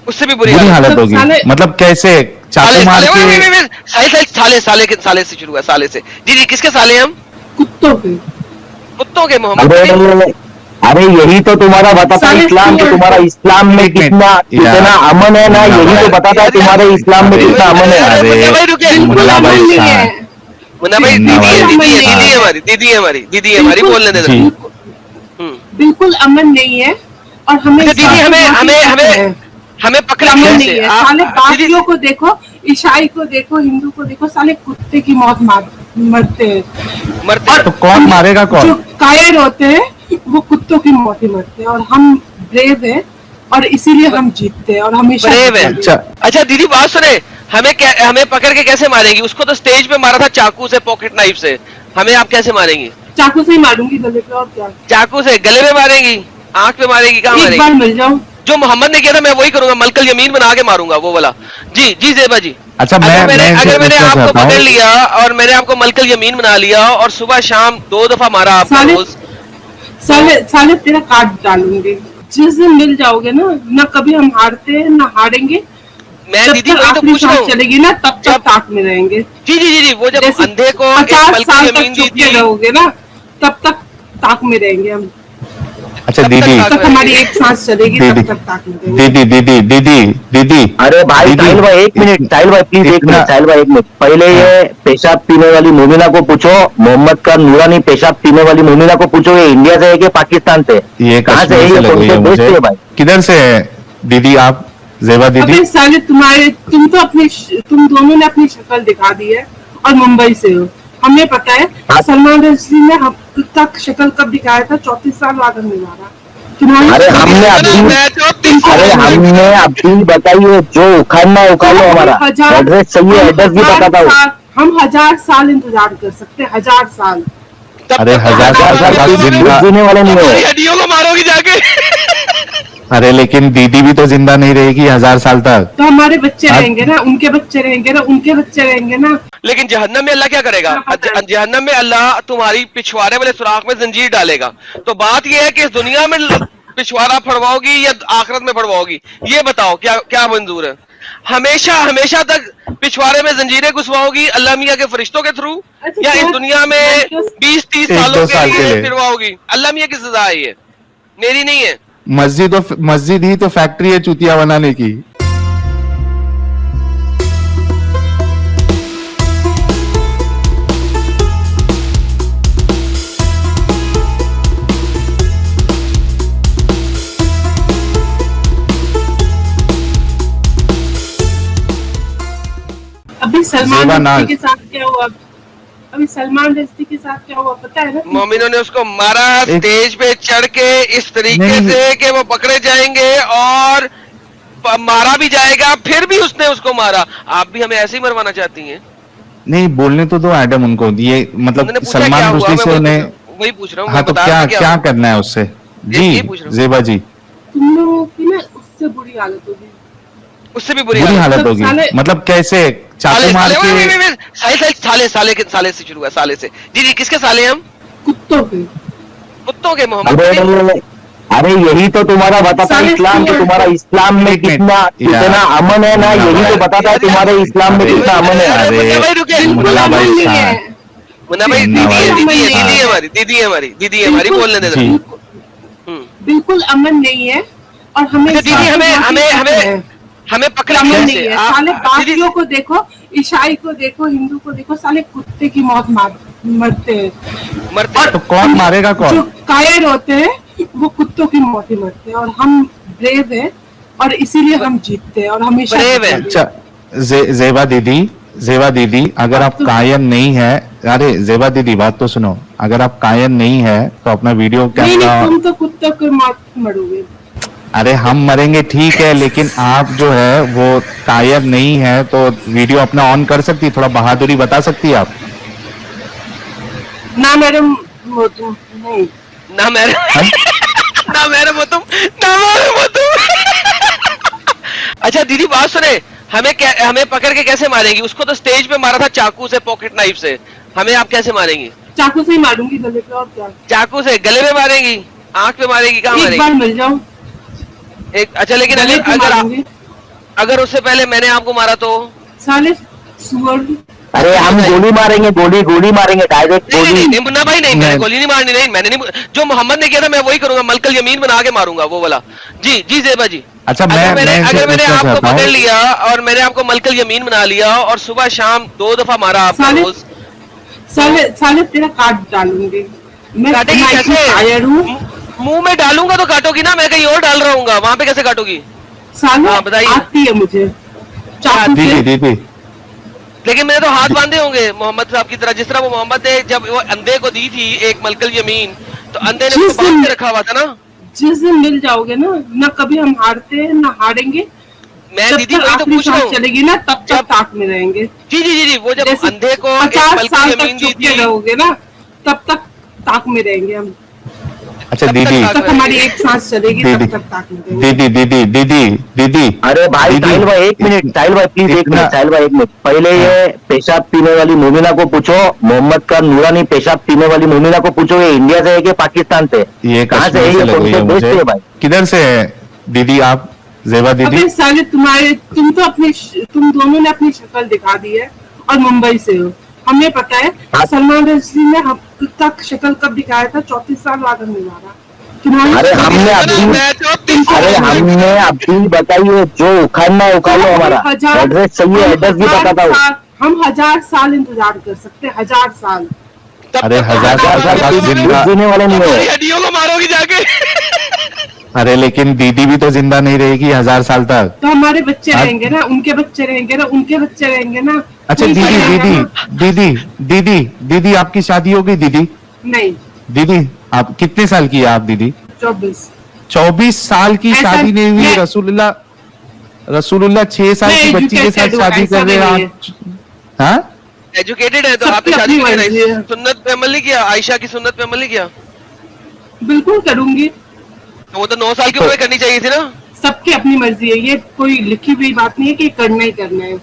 उससे भी बुरी हालत होगी। मतलब कैसे चाकू मार के साले से शुरू हुआ, साले से। जी किसके साले हम? कुत्तों के मोहम्मद। अरे यही तो तुम्हारा बताता है इस्लाम, कि तुम्हारा इस्लाम में कितना अमन है ना, यही तो बताता है तुम्हारे इस्लाम में कितना अमन है। मुन्ना भाई दीदी है हमारी बोलने दे। बिल्कुल अमन नहीं है। और हमें दीदी हमें पकड़ा नहीं है। साले बाकियों को देखो, ईसाई को देखो, हिंदू को देखो, साले कुत्ते की मौत मरते हैं। तो कौन मारेगा कौन? जो कायर होते हैं वो कुत्तों की मौत ही मरते हैं। और हम ब्रेव है और इसीलिए हम जीतते हैं और हमेशा ब्रेव है। अच्छा दीदी बात सुने, हमें पकड़ के कैसे मारेंगी? उसको तो स्टेज पे मारा था चाकू से, पॉकेट नाइफ से। हमें आप कैसे मारेंगी? चाकू से ही मारूंगी गले पे, और क्या? चाकू से गले में मारेंगी? आंख पे मारेगी? कहाँ मारेगी? एक बार मिल जाऊं। जो मोहम्मद ने किया था मैं वही करूंगा, मलकल यमीन बना के मारूंगा वो वाला। जी जेबा जी। अच्छा अगर मैंने आपको पकड़ लिया और मैंने आपको मलकल यमीन बना लिया और सुबह शाम 2 दफा मारा आपको रोज, साले तेरा काट डालूंगी। जिस दिन मिल जाओगे ना कभी हम हारते हैं ना हारेंगे। मैं दीदी वही तो पूछ रहा हूँ। चलेगी ना तब तक ताक में रहेंगे। जी वो जब अंधे को 50 साल तक चुपके रहोगे ना तब तक ताक में रहेंगे हम। अच्छा दीदी तक हमारी एक सांस चलेगी तब तक ताक में रहेंगे। दीदी अरे भाई साहिल भाई एक मिनट, साहिल भाई प्लीज एक मिनट, साहिल भाई एक मिनट। पहले ये पेशाब पीने वाली मोमिना को पूछो, मोहम्मद का नूरानी पेशाब पीने वाली मोमिना को पूछो, ये इंडिया से है कि पाकिस्तान से? ये कहाँ से है? ये कौन से देश से है भाई? किधर से है दीदी आप? जेबा दीदी अबे साले तुम दोनों ने अपनी शक्ल दिखा दी है और मुंबई से हो। हमें पता है सलमान रश्दी ने हम तक शक्ल कब दिखाया था? 34 साल बाद हमने मारा। अरे हमने अभी बताई है, जो उखाड़ना उखाड़ लो। हमारा एड्रेस सही है, एड्रेस भी बताता हूँ। हम 1000 साल इंतजार कर सकते हैं, 1000 साल। अरे 1000 साल जीने वाले नहीं हो। हड्डियों को मारोगी जाके। अरे लेकिन दीदी भी तो जिंदा नहीं रहेगी 1000 साल तक। तो हमारे बच्चे रहेंगे ना, उनके बच्चे रहेंगे ना, उनके बच्चे रहेंगे ना। लेकिन जहन्नम में अल्लाह क्या करेगा? जहन्नम में अल्लाह तुम्हारी पिछवाड़े वाले सुराख में जंजीर डालेगा। तो बात यह है कि इस दुनिया में पिछवाड़ा फड़वाओगी या आखिरत में फड़वाओगी? ये बताओ क्या मंजूर है? हमेशा तक पिछवाड़े में जंजीरें घुसवाओगी अल्लाह मियाँ के फरिश्तों के थ्रू, या इस दुनिया में 20-30 सालों के लिए फिरवाओगी? अल्लाह मियाँ की सजा है ये, मेरी नहीं है। मस्जिद ही तो फैक्ट्री है चूतिया बनाने की। अभी सलमान रश्दी के साथ क्या हुआ? पता है ना? मोमिनों ने उसको मारा स्टेज पे चढ़ के इस तरीके से कि वो पकड़े जाएंगे और मारा भी जाएगा, फिर भी उसने उसको मारा। आप भी हमें ऐसे ही मरवाना चाहती हैं? नहीं बोलने तो दो एडम उनको। ये मतलब सलमान रुश्दी से उन्हें वही पूछ रहा हूँ। हाँ तो क्या करना है उससे? जी जेबा जी तुम लोगों की ना उससे बुरी हालत होगी। उससे भी बुरी हालत होगी। मतलब कैसे? चाकू मार के साले से शुरू हुआ, साले से। जी किसके साले हम? कुत्तों के मोहम्मद। अरे यही तो तुम्हारा बताता है इस्लाम, कि तुम्हारा इस्लाम में कितना अमन है ना, यही तो बताता है तुम्हारे इस्लाम में कितना अमन है। मुन्ना भाई दीदी हमारी बोलने दे। बिल्कुल अमन नहीं है। और हमें हमें पकड़ा नहीं है। साले बाकियों को देखो, ईसाई को देखो, हिंदू को देखो, साले कुत्ते की मौत मरते हैं। तो कौन मारेगा कौन? जो कायर होते हैं वो कुत्तों की मौत ही मरते हैं। और हम ब्रेव है और इसीलिए हम जीतते हैं और हमेशा ब्रेव है। अच्छा जेबा दीदी अगर आप कायन नहीं है, अरे जेबा दीदी बात तो सुनो, अगर आप कायन नहीं है तो अपना वीडियो कैमरा। तुम तो कुत्तों की मौत मरोगे। अरे हम मरेंगे ठीक है, लेकिन आप जो है वो कायर नहीं है तो वीडियो अपना ऑन कर सकती, थोड़ा बहादुरी बता सकती है आप? ना मैडम नहीं, ना मेरे मोतुम। अच्छा दीदी बात सुने, हमें पकड़ के कैसे मारेंगी? उसको तो स्टेज पे मारा था चाकू से, पॉकेट नाइफ से। हमें आप कैसे मारेंगी? चाकू से ही मारूंगी गले पे, और क्या? चाकू से गले में मारेगी? आंख पे मारेगी? कहाँ मारेगी? एक बार मिल जाऊं। अच्छा लेकिन अगर उससे पहले मैंने आपको मारा तो साले सुअर। अरे हम गोली मारेंगे, गोली मारेंगे, डायरेक्ट नहीं नहीं गोली। नहीं मुन्ना भाई, नहीं मैंने गोली नहीं मारनी, नहीं मैंने नहीं, जो मोहम्मद ने किया था मैं वही करूंगा, मलकल यमीन बना के मारूंगा वो वाला। जी जी जेबा जी। अच्छा अगर मैंने पूछना आपको चाहता हूं। पकड़ लिया और मैंने आपको मलकल यमीन बना लिया और सुबह शाम 2 दफा मारा आपको साले रोज, साले तेरा काट डालूंगी मैं। काटेगी मैं इतनी कैसे? टायर्ड हूँ मुंह में डालूंगा तो काटोगी ना, मैं कहीं और डाल रहा हूँ, वहां पे कैसे काटोगी? साले। हाँ, बताइए। आती है मुझे चाकू दीदी से। दीदी लेकिन मैंने तो हाथ बांधे होंगे मोहम्मद साहब की तरह, जिस तरह वो मोहम्मद ने जब वो अंधे को दी थी एक मलकल यमीन, तो अंधे ने उसको बांध के रखा हुआ था ना। जिस दिन मिल जाओगे ना कभी हम हारते हैं ना हारेंगे। मैं जब दीदी तक वही तो आखिरी पूछ रहा सांस हूँ। चलेगी ना तब तक ताक में रहेंगे। जी जी जी जी, वो जब जैसे अंधे को एक 50 मलकल साल यमीन तक दी चुपके थी, रहोगे ना तब तक ताक में रहेंगे हम। अच्छा तब तक दीदी ताक तब तक हमारी एक सांस चलेगी दीदी तब तक ताक में रहेंगे। दीदी अरे भाई दीदी, साहिल भाई एक मिनट, साहिल भाई प्लीज एक इतना- मिनट, साहिल भाई एक मिनट। पहले ये पेशाब पीने वाली मोमिना को पूछो, मोहम्मद का नूरानी पेशाब पीने वाली मोमिना को पूछो, ये इंडिया से है कि पाकिस्तान से? ये कहाँ से है? कश्मीर से ये लग कौन रही से है देश से मुझे। है भाई? किधर से है दीदी आप, जेबा दीदी? अबे साले तुम दोनों ने अपनी शक्ल दिखा दी है और मुंबई से हो, हमें पता है। हाँ। सलमान रश्दी ने हम तक शक्ल कब दिखाया था? 34 साल बाद हम निभारा तुम्हारी। अरे हमने अभी बताइए, जो उखाड़ना है उखाड़ लो हमारा। एड्रेस सही है, एड्रेस भी बताता हूँ। हम 1000 साल इंतजार कर सकते हैं, 1000 साल। अरे 1000 साल बाद जिंदा, जीने वाले नहीं हो। हड्डियों को मारोगी जाके। अरे लेकिन दीदी भी तो जिंदा नहीं रहेगी 1000 साल तक। तो हमारे बच्चे आप- रहेंगे ना, उनके बच्चे रहेंगे ना, उनके बच्चे रहेंगे ना। अच्छा कोई दीदी रहेगा दीदी ना? दीदी दीदी दीदी आपकी शादी हो गई दीदी? नहीं, दीदी आप कितने साल की है आप दीदी? 24। 24 साल की ऐसा- शादी नहीं हुई? मैं- रसूलुल्लाह 6 साल मैं की बच्ची के साथ educated हूँ, शादी ऐसा कर रहे भी हैं नहीं आप? हाँ एजुकेटेड है तो सबकी आपने शादी अपनी क्यों नहीं मर्जी कराई? है। सुन्नत पे अमल नहीं किया? आयशा की सुन्नत पे अमल नहीं किया? बिल्कुल करूंगी, तो वो तो 9 साल की उम्र में करनी चाहिए थी ना। सबकी अपनी मर्जी है, ये कोई लिखी हुई बात नहीं है कि करना ही करना है।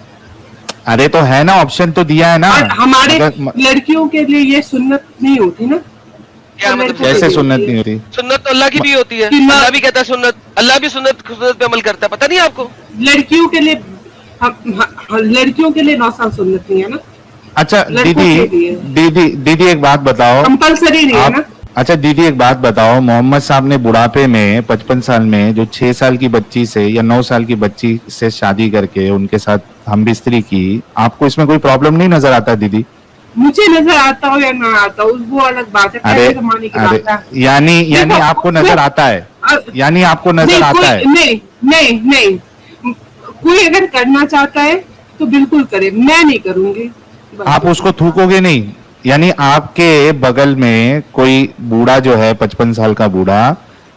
अरे तो है ना, ऑप्शन तो दिया है ना। और हमारे अगर- लड़कियों के लिए ये सुन्नत नहीं होती ना। क्या तो मतलब? लड़कों कैसे के लिए सुन्नत होती नहीं है। होती? सुन्नत तो अल्लाह की भी होती है, कि ना- अल्लाह भी कहता है सुन्नत, अल्लाह भी सुन्नत पे अमल करता है, पता नहीं आपको? लड़कियों के लिए लड़कियों के लिए 9 साल सुन्नत नहीं है ना, अच्छा लड़कों दीदी के लिए। दीदी एक बात बताओ कंपलसरी नहीं है ना। अच्छा दीदी एक बात बताओ, मोहम्मद साहब ने बुढ़ापे में 55 साल में जो 6 साल की बच्ची से या 9 साल की बच्ची से शादी करके उनके साथ हमबिस्तरी की, आपको इसमें कोई प्रॉब्लम नहीं नजर आता दीदी? मुझे नजर आता हो या ना आता हो वो अलग बात है, अरे पहले जमाने की अरे बात है। यानी देखो, आपको नजर आता है, यानी आपको नजर नहीं, आता है? नहीं नहीं नहीं, कोई अगर करना चाहता है तो बिल्कुल करे, मैं नहीं करूंगी। बस। आप उसको थूकोगे नहीं? यानी आपके बगल में कोई बूढ़ा जो है 55 साल का बूढ़ा,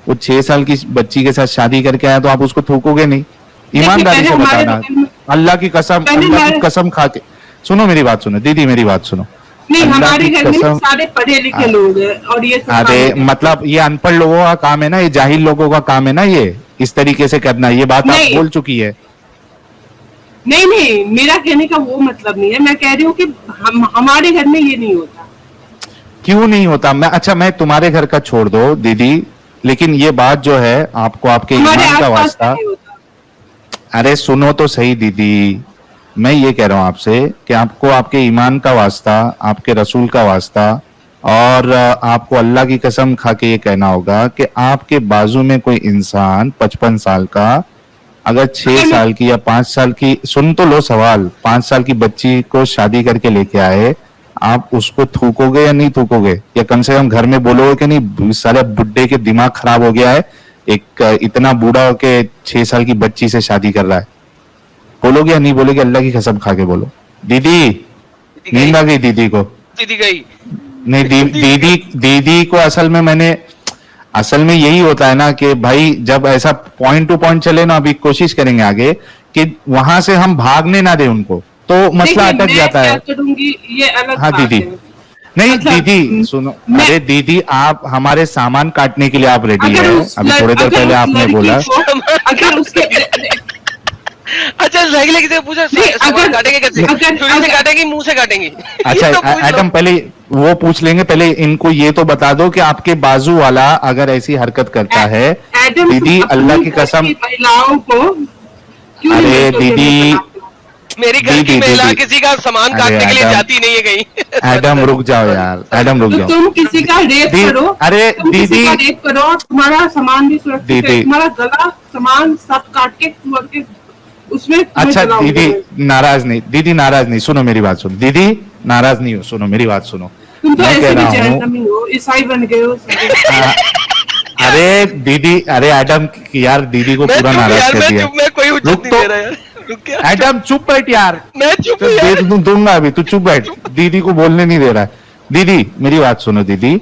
वो 6 साल की बच्ची के साथ शादी करके आया, तो आप उसको थूकोगे नहीं? ईमानदारी पहले से हमारे बताना, बगल में- अल्लाह की कसम, पहले अल्लाह की हमारे- कसम खा के सुनो मेरी बात, सुनो दीदी मेरी बात सुनो। नहीं, अल्लाह हमारे की घर में कसम- सारे पढ़े लिखे लोग हैं और ये सब अरे काम है। मतलब ये अनपढ़ लोगों का काम है ना, ये जाहिल लोगों का काम है ना, ये इस तरीके से करना, ये बात आप नहीं। बोल चुकी है। नहीं नहीं, मेरा कहने का वो मतलब नहीं है, मैं कह रही हूँ कि हमारे घर में ये नहीं होता। क्यों नहीं होता? मैं तुम्हारे घर का छोड़ दो दीदी, लेकिन ये बात जो है आपको आपके हमारे ईमान का आसपास वास्ता, नहीं होता। अरे सुनो तो सही दीदी, मैं ये कह रहा हूं आपसे कि आपको आपके ईमान का वास्ता, आपके रसूल का वास्ता, और आपको अल्लाह की कसम खा के ये कहना होगा कि आपके बाजू में कोई इंसान 55 साल का अगर 6 साल की या 5 साल की, सुन तो लो सवाल, 5 साल की बच्ची को शादी करके लेके आए, आप उसको थूकोगे या नहीं थूकोगे? या कम से कम घर में बोलोगे कि नहीं साले बुड्ढे के दिमाग खराब हो गया है, एक इतना बूढ़ा होके 6 साल की बच्ची से शादी कर रहा है? बोलोगे या नहीं बोलोगे? अल्लाह की कसम खा के बोलो। दीदी नींद आ गई दीदी को? दीदी गई। नहीं दीदी को असल में यही होता है ना कि भाई जब ऐसा पॉइंट टू पॉइंट चले ना, अभी कोशिश करेंगे आगे कि वहां से हम भागने ना दे उनको, तो मसला देखिए, अटक जाता मैं है। क्या करूंगी ये अलग हाँ बात दीदी, है। नहीं मतलब, दीदी सुनो, अरे दीदी आप हमारे सामान काटने के लिए आप रेडी अगर है? उस अभी लड़- थोड़ी देर अगर पहले उस आपने लड़की बोला को- अगर उसके अच्छा जाएगी किसी से पूछो, नहीं, सामान अगर- काटेंगे कैसे? अगर- छुरी से अगर- काटेंगी, मुंह से काटेंगी? अच्छा ये तो पूछ लो। एडम पहले वो पूछ लेंगे, पहले इनको ये तो बता दो कि आपके बाजू वाला अगर ऐसी हरकत करता है, एडम दीदी अपनी अल्लाह की घर कसम, महिलाओं को क्यों नहीं अरे अरे तो ये दीदी, नहीं पता आपको। मेरी घर की दीदी, महिला दीदी। किसी का सामान अरे काटने के लिए एडम, जाती नहीं है कहीं। एडम रुक जाओ यार, एडम रुक तो जाओ। तुम किसी का रेप दी- करो, अरे तुम किसी दीदी, का रेप करो और तुम्हारा सामान भी सुरक्षित है, दीदी। तुम्हारा गला सामान सब काट के सुअर के उसमें तुम्हें अच्छा जलाऊंगी दीदी मैं। नाराज नहीं, दीदी नाराज नहीं, सुनो मेरी बात सुनो, दीदी नाराज नहीं हो, सुनो मेरी बात सुनो। तुम तो मैं ऐसे कह भी रहा हूँ, जहन्नमी हो, ईसाई बन गए हो सारे। अरे दीदी, अरे एडम यार, दीदी को मैं पूरा चुप नाराज यार, कर मैं दिया। चुप, मैं कोई उचित रुक नहीं तो, दे रहा यार, रुक क्या? एडम चुप बैठ यार, मैं चुप तो हूँ दे यार। दूंगा अभी, तू चुप बैठ, दीदी को बोलने नहीं दे रहा है। दीदी मेरी बात सुनो दीदी,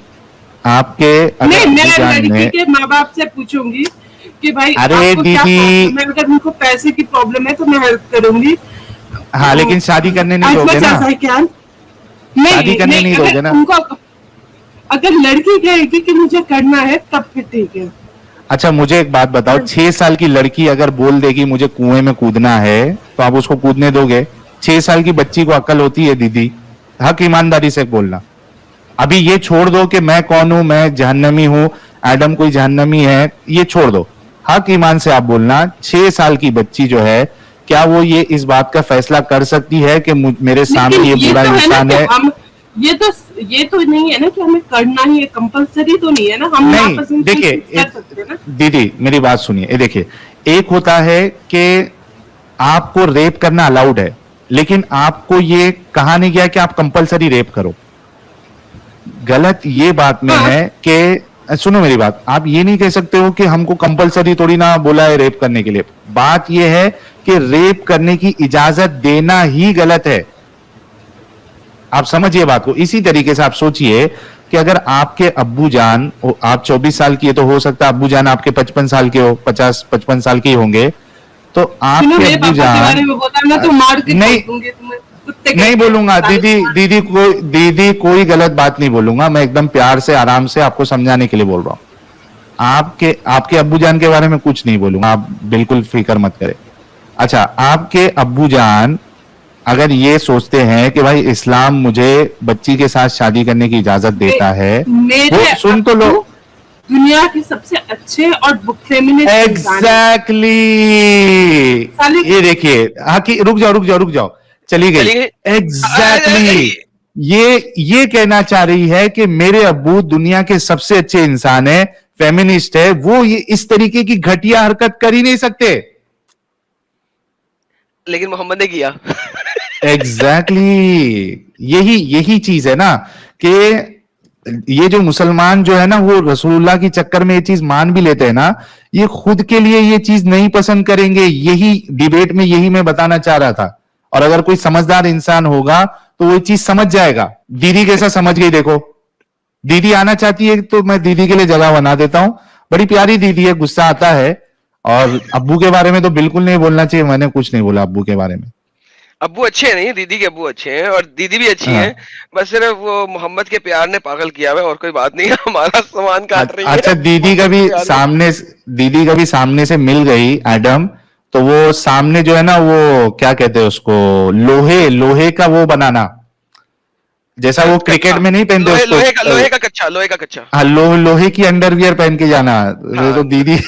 आपके अगर नहीं, मैं अब्बूजान लड़की ने, के माँ बाप से पूछूंगी कि भाई अरे आपको क्या दीदी, प्रॉब्लम है, अगर उनको पैसे की प्रॉब्लम है तो मैं हेल्प करूंगी। हाँ लेकिन शादी करने नहीं As दोगे much ना, as I can। नहीं, शादी करने नहीं अगर दोगे ना। उनको अगर लड़की कहेगी कि मुझे करना है तब फिर ठीक है। अच्छा मुझे एक बात बताओ, 6 साल की लड़की अगर बोल देगी मुझे कुएं में कूदना है, तो आप उसको कूदने दोगे? 6 साल की बच्ची को अक्ल होती है दीदी, हक ईमानदारी से बोलना। अभी ये छोड़ दो कि मैं कौन हूं, मैं जहन्नमी हूं, एडम कोई जहन्नमी है, ये छोड़ दो। हक ईमान से आप बोलना, 6 साल की बच्ची जो है, क्या वो ये इस बात का फैसला कर सकती है कि मेरे सामने लेकिन ये बुरा तो है ना इंसान कि है? हम ये तो नहीं है ना कि हमें करना ही है, कंपलसरी तो नहीं है ना, हम नहीं, आपस में देखिए, कर सकते हैं ना। दीदी मेरी बात सुनिए, ये देखिए, एक होता है कि आपको रेप करना अलाउड है, लेकिन आपको ये कहा नहीं गया कि आप कंपलसरी रेप करो। गलत ये बात में हाँ। है कि सुनो मेरी बात, आप ये नहीं कह सकते हो कि हमको कंपलसरी थोड़ी ना बोला है रेप करने के लिए। बात ये है कि रेप करने की इजाजत देना ही गलत है। आप समझिए बात को। इसी तरीके से आप सोचिए कि अगर आपके अब्बू जान, आप 24 साल की है, तो हो सकता है अब्बू जान आपके 55 साल के हो, 50-55 साल के ही होंगे, तो सुनो, आपके मेरे अब्बू पापा के बारे जान, में बोला ना तो मार के नहीं, छोड़ दूंगी तुम्हें, कुत्ते के नहीं बोलूंगा साले दीदी, मार- दीदी कोई गलत बात नहीं बोलूंगा, मैं एकदम प्यार से आराम से आपको समझाने के लिए बोल रहा हूं। आपके अब्बू जान के बारे में कुछ नहीं बोलूंगा, आप बिल्कुल फिक्र मत करें। अच्छा, आपके अब्बू जान अगर ये सोचते हैं कि भाई इस्लाम मुझे बच्ची के साथ शादी करने की इजाजत देता है, मेरे वो सुन तो लो। अब्बू दुनिया के सबसे अच्छे और फेमिनिस्ट इंसान हैं। एग्जैक्टली, साले- ये देखिए, हाँ कि रुक जाओ, चली गई। चली गई। एग्जैक्टली, ये कहना चाह रही है कि मेरे अब्बू दुनिया के सबसे अच्छे इंसान है, फेमिनिस्ट है, वो ये इस तरीके की घटिया हरकत कर ही नहीं सकते। लेकिन मोहम्मद ने किया। एग्जैक्टली, यही चीज है ना कि ये जो मुसलमान जो है ना, वो रसूलुल्लाह की चक्कर में ये चीज मान भी लेते हैं ना, ये खुद के लिए ये चीज नहीं पसंद करेंगे। यही डिबेट में यही मैं बताना चाह रहा था। और अगर कोई समझदार इंसान होगा तो वो ये चीज समझ जाएगा। दीदी कैसा समझ गई देखो, दीदी आना चाहती है तो मैं दीदी के लिए जगह बना देता हूं। बड़ी प्यारी दीदी है, गुस्सा आता है। और अब्बू के बारे में तो बिल्कुल नहीं बोलना चाहिए, मैंने कुछ नहीं बोला अब्बू के बारे में। अब्बू अच्छे नहीं, दीदी के अब्बू अच्छे हैं और दीदी भी अच्छी हाँ। हैं, बस सिर्फ वो मोहम्मद के प्यार ने पागल किया हुआ है, और कोई बात नहीं है। हमारा सामान काट रही है। अच्छा, दीदी कभी सामने से मिल गई एडम, तो वो सामने जो है ना, वो क्या कहते हैं उसको, लोहे का वो बनाना, जैसा वो क्रिकेट में नहीं पहनते उसको, लोहे का कच्चा। हाँ, लोहे की अंडरवियर पहन के जाना। हाँ। तो दीदी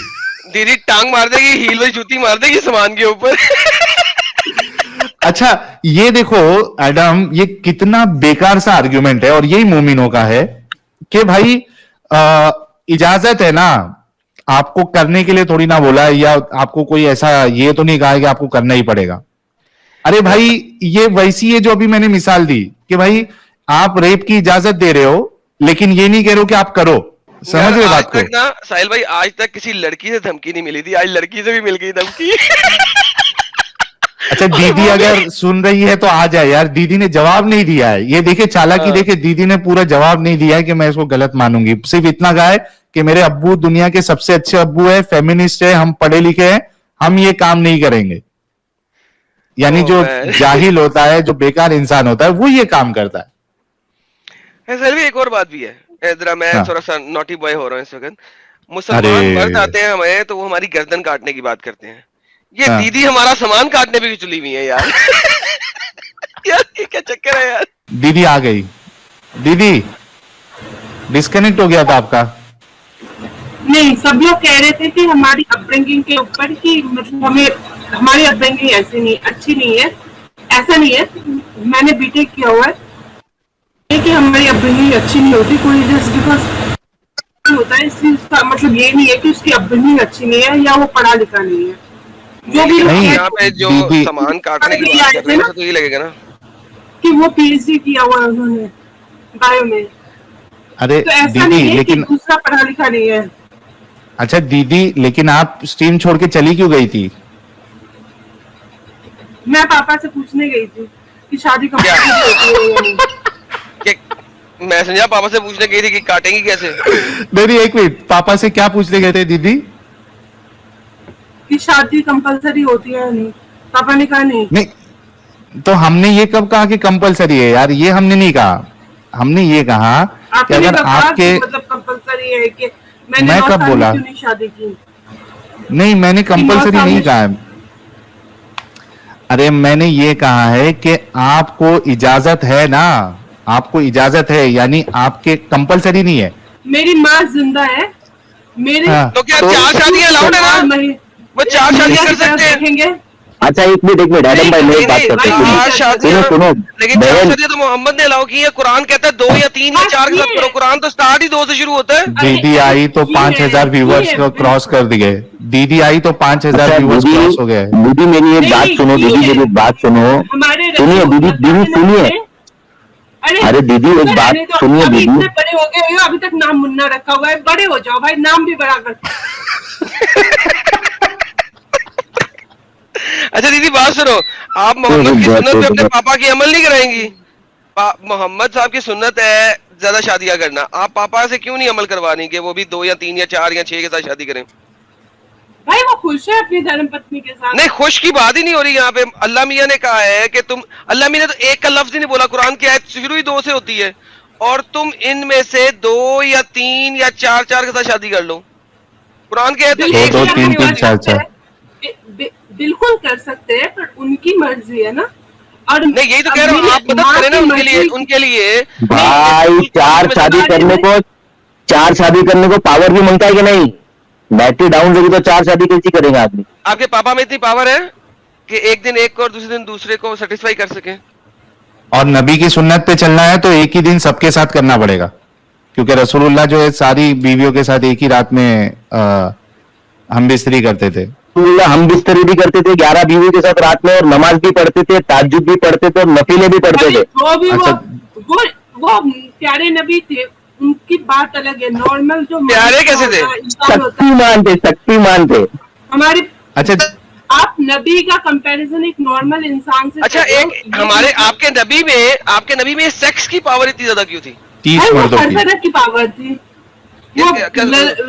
दीदी टांग मार देगी, हील वाली जूती मार देगी सामान के ऊपर। अच्छा, ये देखो एडम, ये कितना बेकार सा आर्ग्यूमेंट है, और यही मोमिनों का है कि भाई इजाजत है ना, आपको करने के लिए थोड़ी ना बोला, या आपको कोई ऐसा ये तो नहीं कहा है कि आपको करना ही पड़ेगा। अरे भाई, ये वैसी है जो अभी मैंने मिसाल दी कि भाई आप रेप की इजाजत दे रहे हो, लेकिन ये नहीं कह रहे हो कि आप करो। समझ रहे बात को? आज तक ना साहिल भाई, आज तक किसी लड़की से धमकी नहीं मिली थी, आज लड़की से भी मिल गई धमकी। अच्छा, दीदी अगर सुन रही है तो आ जाए यार, दीदी ने जवाब नहीं दिया है। ये देखिए चालाकी, देखिए दीदी ने पूरा जवाब नहीं दिया है कि मैं इसको गलत मानूंगी। सिर्फ इतना कहा है कि मेरे अब्बू दुनिया के सबसे अच्छे अब्बू है, फेमिनिस्ट है, हम पढ़े लिखे हैं, हम ये काम नहीं करेंगे। यानी जो जाहिल होता है, जो बेकार इंसान होता है, वो ये काम करता है। साहिल भाई, एक और बात भी है, जरा मैं हाँ। थोड़ा सा नॉटी बॉय हो रहा हूँ इस वक्त। मुसलमान मर्द आते हैं हमें तो वो हमारी गर्दन काटने की बात करते हैं, ये हाँ। दीदी हमारा सामान काटने पे भी चली हुई है यार। यार ये क्या चक्कर है यार। दीदी आ गई। दीदी डिस्कनेक्ट हो गया था आपका। नहीं, सब लोग कह रहे थे कि हमारी अपब्रिंगिंग के ऊपर कि मतलब हमें हमारी अपब्रिंगिंग ऐसी नहीं, अच्छी नहीं है, ऐसा नहीं है। मैंने बीटेक किया हुआ है कि हमारी अपब्रिंगिंग अच्छी नहीं होती, कोई जस्ट बिकॉज होता है इसलिए उसका मतलब ये नहीं है कि उसकी अपब्रिंगिंग अच्छी नहीं है या वो पढ़ा लिखा नहीं है। जो भी लोग नहीं, यहाँ पे जो दीदी- सामान काटने की बात कर रहे हैं तो ये लगेगा ना कि वो पीएचडी किया हुआ है उन्होंने बायो में, अरे तो ऐसा दीदी नहीं है लेकिन कि दूसरा पढ़ा लिखा नहीं है। अच्छा दीदी, लेकिन आप स्ट्रीम छोड़ के चली क्यों गई थी? मैं पापा से पूछने गई थी कि शादी कब होती है या नहीं। कि मैं समझा पापा से पूछने गई थी कि काटेंगी कैसे। नहीं, एक मिनट, पापा से क्या पूछने गए थे दीदी? कि शादी कंपलसरी होती है या नहीं। पापा ने कहा नहीं। नहीं, तो हमने ये कब कहा कि कंपलसरी है यार? ये हमने नहीं कहा। हमने ये कहा कि आपने अगर कब कहा आपके, कि मतलब कंपलसरी है कि मैंने मैं 9 कब साल में बोला? क्यों नहीं शादी की। नहीं, मैंने कंपलसरी साल नहीं में- कहा है। अरे मैंने ये कहा है कि आपको इजाजत है ना, आपको इजाजत है, यानी आपके कंपलसरी नहीं है। मेरी माँ जिंदा है, मेरे हाँ। तो क्या 4 शादियां अलाउड है ना? वो 4 शादी कर सकते हैं। देखेंगे। अच्छा एक मिनट एडम भाई, मैं एक बात करता हूँ। चार शादियां, सुनो लेकिन 4 बहन, शादियां तो मोहम्मद ने अलाउ की है। कुरान कहता है 2 या 3 या 4 के साथ करो। कुरान तो स्टार्ट ही 2 से शुरू होता है। दीदी आई तो ये 5,000 व्यूवर्स ये को क्रॉस कर दिए। दीदी आई तो 5,000 अच्छा व्यूवर्स दीदी, क्रॉस हो गए। दीदी मेरी एक नहीं, बात सुनो, ये- दीदी मेरी एक बात सुनो, हमारे सुनिए रसूल दीदी, अल्लाह दीदी के सुनिए। नबी ने- अरे दीदी एक बात रहने दो, सुनिए अभी दीदी। इतने बड़े हो गए हो, अभी तक नाम मुन्ना रखा हुआ है। बड़े हो जाओ भाई, नाम भी बड़ा कर। अच्छा दीदी बात सुनो, आप मोहम्मद की सुन्नत पे अपने पापा की अमल नहीं कराएंगी? मोहम्मद साहब की सुन्नत है ज्यादा शादियां करना, आप पापा से क्यों नहीं अमल करवानी कि वो भी 2 या 3 या 4 या 6 के साथ शादी करें? भाई वो खुश है अपनी धर्म पत्नी के साथ। नहीं, खुश की बात ही नहीं हो रही यहाँ पे। अल्लाह मियाँ ने कहा है कि तुम, अल्लाह मियाँ ने तो एक का लफ्ज ही नहीं बोला। कुरान की आयत शुरू ही 2 से होती है, और तुम इनमें से 2 या 3 या 4 के साथ शादी कर लो। कुरान की आयत तो दो, एक दो, से तीन, शुरू तीन, होती चार, है। चार। बिल्कुल कर सकते हैं, पर उनकी मर्जी है ना। और नहीं, यही तो कह रहा हूँ, आप मदद करें ना उनके लिए। भाई 4 शादी करने को, 4 शादी करने को पावर भी मांगता है कि नहीं? बैटरी डाउन रहेगी तो 4 शादी कैसी करेंगे आदमी? आपके पापा में इतनी पावर है कि एक दिन एक को और दूसरे दिन दूसरे को सेटिस्फाई कर सके? और नबी की सुन्नत पे चलना है तो एक ही दिन सबके साथ करना पड़ेगा, क्योंकि रसूलुल्लाह जो है सारी बीवियों के साथ एक ही रात में हम बिस्तरी करते थे। हम बिस्तरी भी करते थे 11 बीवी के साथ रात में, और नमाज भी पढ़ते थे, ताज्जुद भी पढ़ते थे, और नफीले भी पढ़ते थे। वो भी अच्छा। वो प्यारे नबी थे, उनकी बात अलग है। नॉर्मल जो प्यारे कैसे थे? इंसान होता है, शक्तिमान थे। हमारी अच्छा आप नबी का कंपैरिजन एक नॉर्मल इंसान से अच्छा, कर रहे हो। एक हमारे आपके नबी में सेक्स की पावर इतनी ज्यादा क्यों थी? 30 भाई वो मर्दों हर की। तरह की पावर थी। वो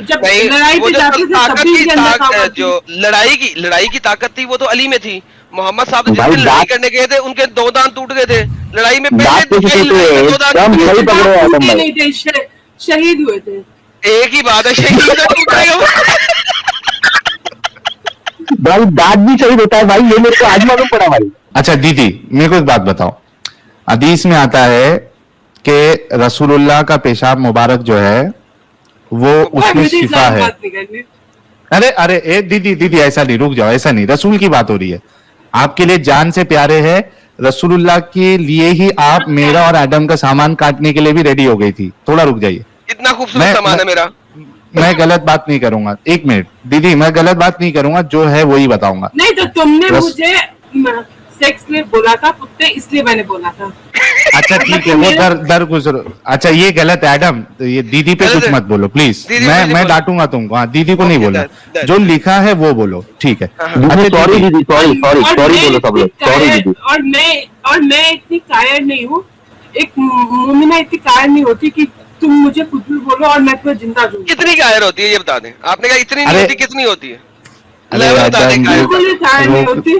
जब नहीं, लड़ाई वो पे जो जाते थे ताकत तभी की उनके अंदर पावर थी। जो लड़ाई की ताकत थी वो तो अली में थी। मोहम्मद साहब तो जिस भाई दिन लड़ाई दांत- करने गए थे उनके 2 दांत टूट गए थे लड़ाई में। दांत पहले कैसे टूटे? लड़ाई में 2 दांत एकदम टूटे सही थे। पकड़े हो आदम टूटे भाई। नहीं थे, शहीद हुए थे। एक ही बात है, शहीद तो टूट जाएगा। भाई दांत भी शहीद होता है भाई, ये मेरे को आज मालूम पड़ा भाई। अच्छा दीदी, मेरे को एक बात बताओ। हदीस में आता है कि रसूलुल्लाह का पेशाब मुबारक जो है वो उसमें मुझे शिफा ज्यादा है। बात नहीं करनी। अरे अरे ए दीदी ऐसा नहीं, रुक जाओ, ऐसा नहीं, रसूल की बात हो रही है। आपके लिए जान से प्यारे है रसूलुल्लाह के लिए ही आप मेरा और एडम का सामान काटने के लिए भी रेडी हो गई थी। थोड़ा रुक जाइए, इतना खूबसूरत सामान है मेरा। मैं गलत बात नहीं करूंगा। 1 मिनट दीदी, मैं गलत बात नहीं करूंगा, जो है वही बताऊंगा। नहीं तो तुमने बस- मुझे सेक्स में बोला था कुत्ते, इसलिए मैंने बोला था। अच्छा ठीक है, वो दर गुजरो। अच्छा ये गलत है एडम, तो ये दीदी पे गलत कुछ है। मत बोलो प्लीज। दीदी को मैं नहीं मैं बोलना। डांटूंगा तुमको। हाँ, दीदी को नहीं ओके, बोलना, that- जो लिखा है वो बोलो, ठीक है। हाँ, अच्छा सॉरी दीदी, सॉरी और सॉरी मैं बोलो सब लोग, इतनी सॉरी कायर- दीदी। और मैं इतनी कायर नहीं हूँ। एक मोमिना इतनी कायर नहीं होती कि तुम मुझे कुछ भी बोलो और मैं तुम्हें जिंदा दूँ। कितनी कायर होती है ये बता दें। आपने कहा इतनी नहीं अरे- होती, कितनी होती है? अरे लेवल बता दें एडम, कायर का। बिल्कुल ही कायर नहीं होती।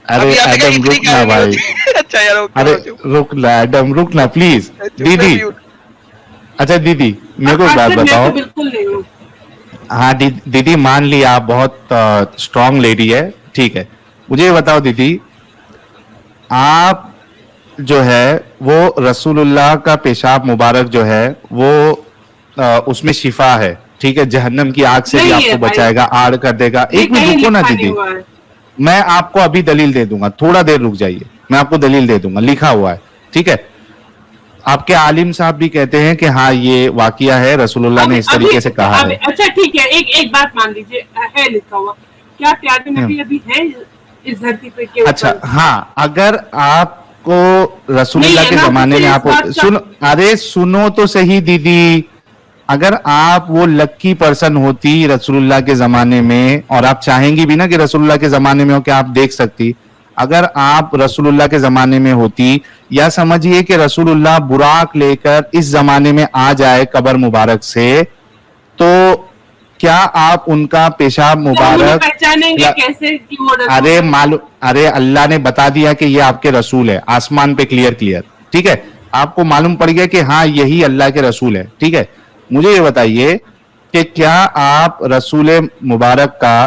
अरे अभी आपने कहा एडम इतनी रुक ना कायर नहीं भाई, होती। अच्छा यार, ओके, अरे चुप, रुक ना एडम, रुक ना प्लीज चुप, दीदी। म्यूट। अच्छा दीदी, मेरे को एक बात मैं तो बताओ। बिल्कुल नहीं हूँ। हाँ दीदी मान ली आप बहुत स्ट्रांग लेडी है, ठीक है। मुझे ये बताओ दीदी, आप जो है वो रसूलुल्लाह का पेशाब मुबारक जो है वो उसमें शिफा है, ठीक है, जहन्नम की आग से भी नहीं है आपको भाई। बचाएगा, आड़ कर देगा। ये एक मिनट कहीं रुको ना लिखा नहीं दीदी, हुआ है। मैं आपको अभी दलील दे दूंगा, थोड़ा देर रुक जाइए, मैं आपको दलील दे दूंगा, लिखा हुआ है, ठीक है। आपके आलिम साहब भी कहते हैं कि हाँ ये वाकिया है, रसूलुल्लाह ने इस तरीके से कहा है। अच्छा ठीक है, एक बात मान लीजिए, है लिखा हुआ, क्या प्यारे नबी अभी है इस धरती पे के ऊपर? अच्छा हाँ, अगर आपको रसूलुल्लाह के जमाने में आप अरे सुनो तो सही दीदी, अगर आप वो लक्की पर्सन होती रसूलुल्लाह के जमाने में, और आप चाहेंगी भी ना कि रसूलुल्लाह के जमाने में हो, कि आप देख सकती, अगर आप रसूलुल्लाह के जमाने में होती, या समझिए कि रसूलुल्लाह बुराक लेकर इस जमाने में आ जाए कब्र मुबारक से, तो क्या आप उनका पेशाब मुबारक पहचानेंगे कैसे कि वो रसूल? अरे मालूम, अरे अल्लाह ने बता दिया कि ये आपके रसूल है, आसमान पे क्लियर, ठीक है, आपको मालूम पड़ गया कि हाँ यही अल्लाह के रसूल है, ठीक है। मुझे ये बताइए कि क्या आप रसूल मुबारक का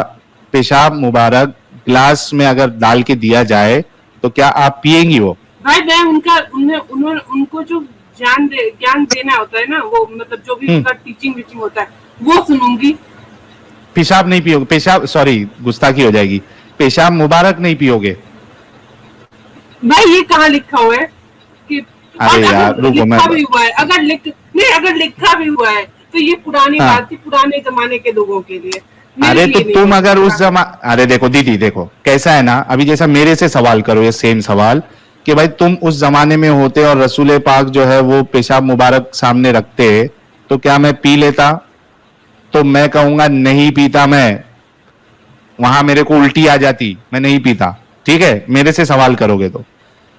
पेशाब मुबारक ग्लास में अगर डाल के दिया जाए तो क्या आप पिएंगी वो? भाई मैं उनको जो ज्ञान देना होता है ना, वो मतलब जो भी उनका टीचिंग होता है वो सुनूंगी। पेशाब नहीं पियोगे? पेशाब, सॉरी गुस्ताखी हो जाएगी, पेशाब मुबारक नहीं पियोगे? भाई ये कहाँ लिखा हुआ है कि अरे यार रुको, मैं भी हुआ है, अगर लिखा भी हुआ है तो ये पुरानी बात थी, पुराने जमाने के लोगों के लिए। अरे तो तुम अगर उस अरे देखो दीदी, देखो कैसा है ना, अभी जैसा मेरे से सवाल करो ये सेम सवाल कि भाई तुम उस जमाने में होते और रसूल पाक जो है वो पेशाब मुबारक सामने रखते, तो क्या मैं पी लेता? तो मैं कहूंगा नहीं पीता, मैं वहां मेरे को उल्टी आ जाती, मैं नहीं पीता, ठीक है, मेरे से सवाल करोगे तो।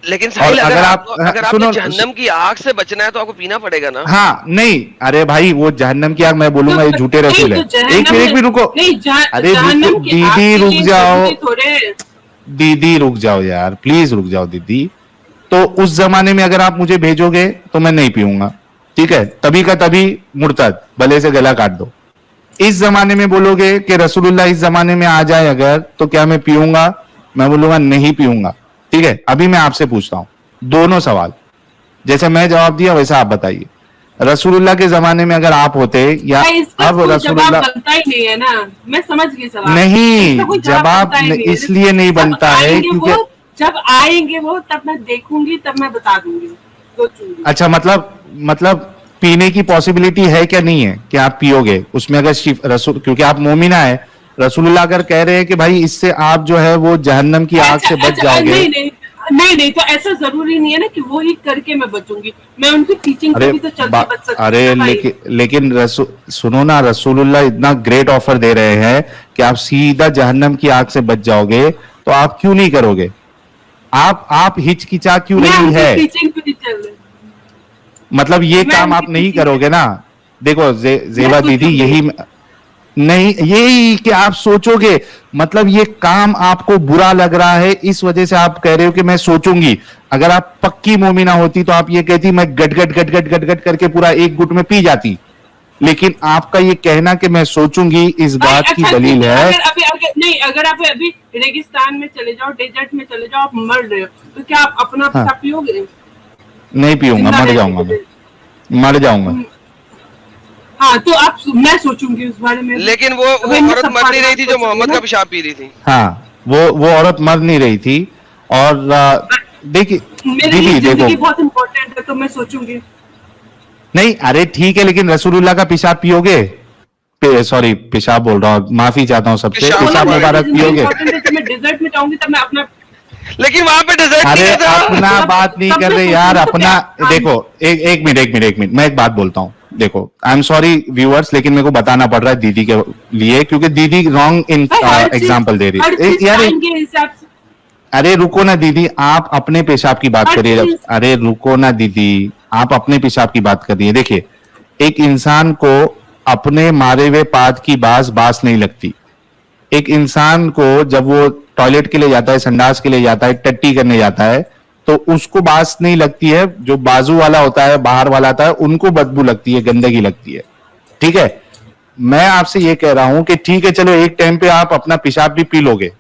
लेकिन साहिल, अगर सुनो, आपको जहन्नम की आग से बचना है तो आपको पीना पड़ेगा ना। हाँ नहीं, अरे भाई वो जहन्नम की आग मैं बोलूंगा ये झूठे रसूल है। एक मिनट रुको, अरे दीदी रुक जाओ, दीदी रुक जाओ यार, प्लीज रुक जाओ दीदी। तो उस जमाने में अगर आप मुझे भेजोगे तो मैं नहीं पीऊंगा, ठीक है, तभी का तभी मुर्तद, भले से गला काट दो। इस जमाने में बोलोगे कि रसूलुल्लाह इस जमाने में आ जाए अगर, तो क्या मैं पीऊंगा? मैं बोलूंगा नहीं पीऊंगा, ठीक है। अभी मैं आपसे पूछता हूं दोनों सवाल, जैसे मैं जवाब दिया वैसा आप बताइए। रसूलुल्लाह के जमाने में अगर आप होते, या अब रसूलुल्लाह बनता ही नहीं है ना, मैं समझ गई सवाल। नहीं, जवाब इसलिए नहीं बनता है क्योंकि जब आएंगे वो तब मैं देखूंगी, तब मैं बता दूंगी, सोचूंगी। अच्छा, मतलब पीने की पॉसिबिलिटी है क्या? नहीं है कि आप पियोगे उसमें अगर रसूल, क्योंकि आप मोमिना है, रसूलुल्लाह अगर कह रहे हैं कि भाई इससे आप जो है वो जहन्नम की आग से बच जाओगे। नहीं, तो ऐसा जरूरी नहीं है ना कि वो ही करके मैं बचूंगी, मैं उनकी टीचिंग से भी तो चल के बच सकती हूँ। अरे लेकिन सुनो ना, रसूलुल्लाह इतना ग्रेट ऑफर दे रहे हैं कि आप सीधा जहन्नम की आग से बच जाओगे, तो आप क्यों नहीं करोगे? आप हिचकिचा क्यों नहीं है? मतलब ये काम आप नहीं करोगे ना? देखो जेबा दीदी, यही नहीं, यही कि आप सोचोगे, मतलब ये काम आपको बुरा लग रहा है, इस वजह से आप कह रहे हो कि मैं सोचूंगी। अगर आप पक्की मोमिना होती तो आप ये कहती मैं गट करके पूरा एक गुट में पी जाती, लेकिन आपका ये कहना कि मैं सोचूंगी, इस बात की दलील है। अगर आप अभी रेगिस्तान में चले जाओ, डेजर्ट में चले जाओ, आप मर रहे हो, तो क्या आप अपना पेशाब पियोगे? नहीं पीऊंगा, मर जाऊंगा मैं, मर जाऊंगा। हाँ, तो मैं सोचूंगी उस बारे में। लेकिन वो औरत मर नहीं रही थी जो मोहम्मद का पेशाब पी रही थी। हाँ, वो औरत मर नहीं रही थी। और देखिए दीदी, देखो बहुत इम्पोर्टेंट है, तो मैं सोचूंगी। नहीं, अरे ठीक है, लेकिन रसूलुल्लाह का पेशाब पियोगे? सॉरी, पेशाब बोल रहा हूँ, माफी चाहता हूँ सबसे, पेशाब मुबारक पियोगे? मैं डेजर्ट में जाऊंगी तब मैं अपना, लेकिन वहां पे डेजर्ट अरे अपना बात नहीं कर रहे यार, अपना देखो, एक मिनट, मैं एक बात बोलता हूँ। देखो, आई एम सॉरी व्यूअर्स, लेकिन मेरे को बताना पड़ रहा है दीदी के लिए, क्योंकि दीदी रॉन्ग एग्जाम्पल दे रही है यार। अरे रुको ना दीदी, आप अपने पेशाब की बात करिए। अरे रुको ना दीदी, आप अपने पेशाब की बात करिए। देखिए, एक इंसान को अपने मारे हुए पाद की बास नहीं लगती। एक इंसान को जब वो टॉयलेट के लिए जाता है, संडास के लिए जाता है, टट्टी करने जाता है, तो उसको बास नहीं लगती है। जो बाजू वाला होता है, बाहर वाला होता है, उनको बदबू लगती है, गंदगी लगती है, ठीक है। मैं आपसे ये कह रहा हूं कि ठीक है, चलो एक टाइम पे आप अपना पेशाब भी पी लोगे,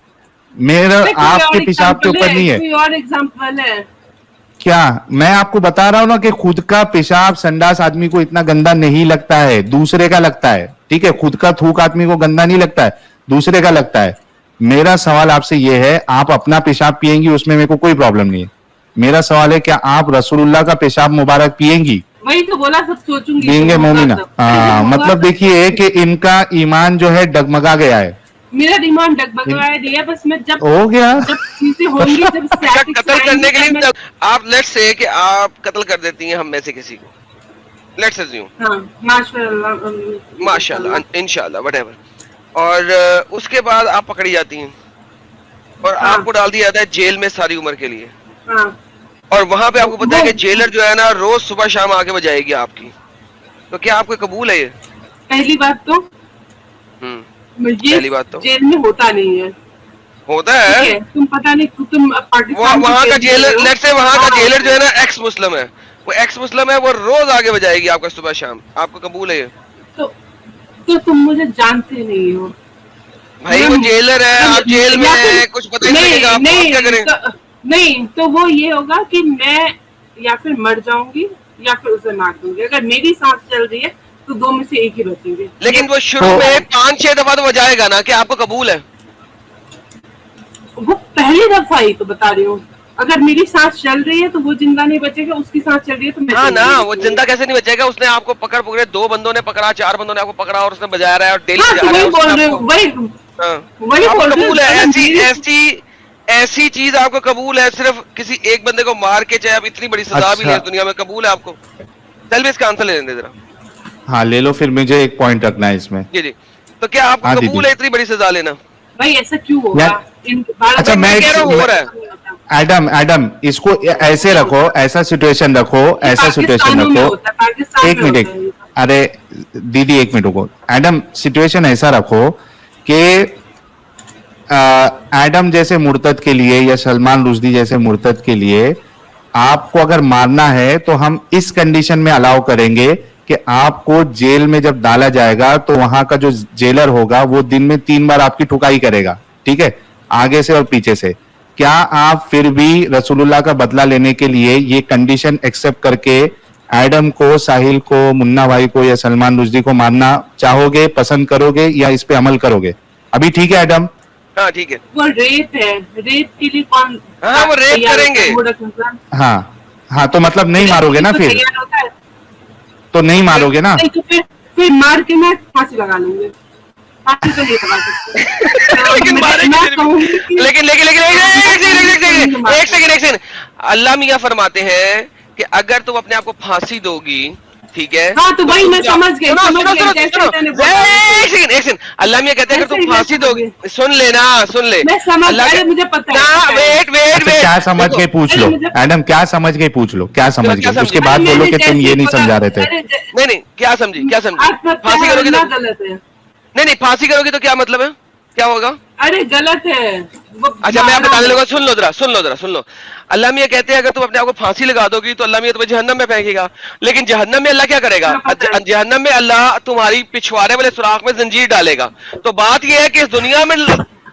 मेरा आपके पेशाब के ऊपर नहीं है। कोई और एग्जांपल है क्या? मैं आपको बता रहा हूं ना कि खुद का पेशाब संडास आदमी को इतना गंदा नहीं लगता है, दूसरे का लगता है, ठीक है। खुद का थूक आदमी को गंदा नहीं लगता है, दूसरे का लगता है। मेरा सवाल आपसे ये है, आप अपना पेशाब पिएंगी उसमें मेरे को कोई प्रॉब्लम नहीं है। मेरा सवाल है क्या आप रसूलुल्लाह का पेशाब मुबारक पिएंगी? वही तो बोला, सब सोचूंगी। पिएंगे तो मोमिना? होगा तो। हाँ, होगा मतलब तो। देखिए कि इनका ईमान जो है डगमगा गया है। मेरा ईमान डगमगाया नहीं है, बस मैं जब हो गया। जब चीजें होंगी, जब अच्छा, statistics कत्ल करने आएंगी, के तब लिए मैं- आप लेट्स से कि आप कत्ल कर देती हैं हम में से किसी को, लेट्स अज्यूम, हाँ, माशाल्लाह, माशाल्लाह, इंशाल्लाह, व्हाटएवर, और उसके बाद आप पकड़ी जाती हैं और हाँ। आपको डाल दिया जाता है जेल में सारी उम्र के लिए, हाँ, और वहां पे आपको पता है कि वो- जेलर जो है ना रोज सुबह शाम आके बजाएगी आपकी, तो क्या आपको कबूल है ये? पहली बात तो ये पहली बात तो जेल में होता नहीं है, होता ठीक है। है? तुम पता नहीं, तुम पाकिस्तान वहाँ का की जेलर, जेल में लेट्स से वहाँ हो। का हाँ, जेलर जो है ना एक्स मुस्लिम है, वो एक्स मुस्लिम है, वो रोज आगे बजाएगी आपका सुबह शाम, आपको कबूल है ये? तो तुम मुझे जानते नहीं हो भाई वो जेलर है, आप जेल में या हैं, फिर- कुछ पता ही नहीं लगेगा आपको, आप क्या करें? नहीं, तो वो ये होगा कि मैं या फिर मर जाऊंगी या फिर उसे मार दूंगी। अगर मेरी सांस चल रही है तो दो में से एक ही बचेंगे। लेकिन वो शुरू तो- में 5-6 दफा तो बजाएगा ना, क्या आपको कबूल है? वो पहली दफा ही तो बता रही हूँ। अगर मेरी सांस चल रही है तो वो जिंदा नहीं बचेगा, उसकी सांस चल रही है तो मैं हाँ जिंदा ना, नहीं वो बचूंगी। जिंदा कैसे नहीं बचेगा? उसने आपको पकड़े, 2 बंदों ने पकड़ा, 4 बंदों ने आपको पकड़ा और उसने बजा रहा है और डेली हाँ, बजा तो रहा है वही बोल उसने रही हूँ, आपको। वही हाँ। वही आपको बोल रही हूँ। कबूल है अगर ऐसी मेरी- ऐसी ऐसी चीज आपको कबूल है, सिर्फ किसी एक बंदे को मार के चाहे आप इतनी बड़ी सजा भी अच्छा। ले दुनिया में, कबूल है आपको? चल भी इसका आंसर ले लेंगे जरा। हाँ ले लो, फिर मुझे एक पॉइंट रखना है इसमें। जी जी, तो क्या आपको हाँ, कबूल दीदी। है इतनी बड़ी सजा लेना? भाई ऐसा क्यों होगा? अच्छा, मैं कह रहा हूँ हो रहा है। एडम इसको ऐसे रखो, ऐसा सिचुएशन रखो, ऐसा सिचुएशन रखो। एक मिनट, अरे दीदी एक मिनट रुको। एडम सिचुएशन ऐसा रखो कि एडम जैसे मुर्तद के लिए या सलमान रुश्दी जैसे मुर्तद के लिए आपको अगर मारना है तो हम इस कंडीशन में अलाउ करेंगे कि आपको जेल में जब डाला जाएगा तो वहां का जो जेलर होगा वो दिन में 3 बार आपकी ठुकाई करेगा, ठीक है, आगे से और पीछे से। क्या आप फिर भी रसूलुल्लाह का बदला लेने के लिए ये कंडीशन एक्सेप्ट करके एडम को, साहिल को, मुन्ना भाई को या सलमान रुश्दी को मारना चाहोगे, पसंद करोगे या इस पे अमल करोगे? अभी ठीक है एडम? हाँ ठीक है। वो रेप है, रेप के लिए कौन? हाँ, वो रेप तैयार करेंगे। होता है? इंसान हाँ तो मतलब नहीं मारोगे ना? तो फिर तैयार होता है। तो नहीं मारोगे ना? नहीं तो फिर मार के मैं फांसी लगा लूंगी। फांसी तो नहीं लगा सकते। लेकिन मारेंगे मैं फिर भी। कहूंगी कि- लेकिन एक सेकंड, अल्लाह मियां फरमाते हैं कि अगर तुम अपने आप को फांसी दोगी, ठीक है? हाँ, तो वही मैं समझ गई, सुनो, समझ सुनो, गई, सुनो, जैसे सुनो। मैंने बोला। एक सेकंड, अल्लाह मियां कहते हैं अगर जैसे तुम ही फांसी मैं दोगी, समझ सुन लेना, सुन ले। मैं समझ, अल्लाह अरे के- मुझे पता है। ना, वेट अच्छा, क्या समझ के पूछ लो एडम, क्या समझ के पूछ लो, क्या समझ क्या गए? समझी? उसके बाद अरे बोलो मैंने कि तुम ये जैसे नहीं बोला- समझा रहे थे। अरे नहीं, क्या समझी? आत्महत्या फांसी करोगी करना तो गलत है। नहीं, फांसी करोगी तो क्या मतलब है? क्या होगा? अरे गलत है वो। अच्छा, मैं आप बताने लगा, सुन लो। अल्लाह मियां कहते हैं अगर तुम अपने आप को फांसी लगा दोगी तो अल्लाह मियां तुम्हें जहन्नम में फेंकेगा। लेकिन जहन्नम में अल्लाह क्या करेगा? हाँ, पता है। जहन्नम में अल्लाह तुम्हारी पिछवाड़े वाले सुराख में जंजीर डालेगा। तो बात यह है कि इस दुनिया में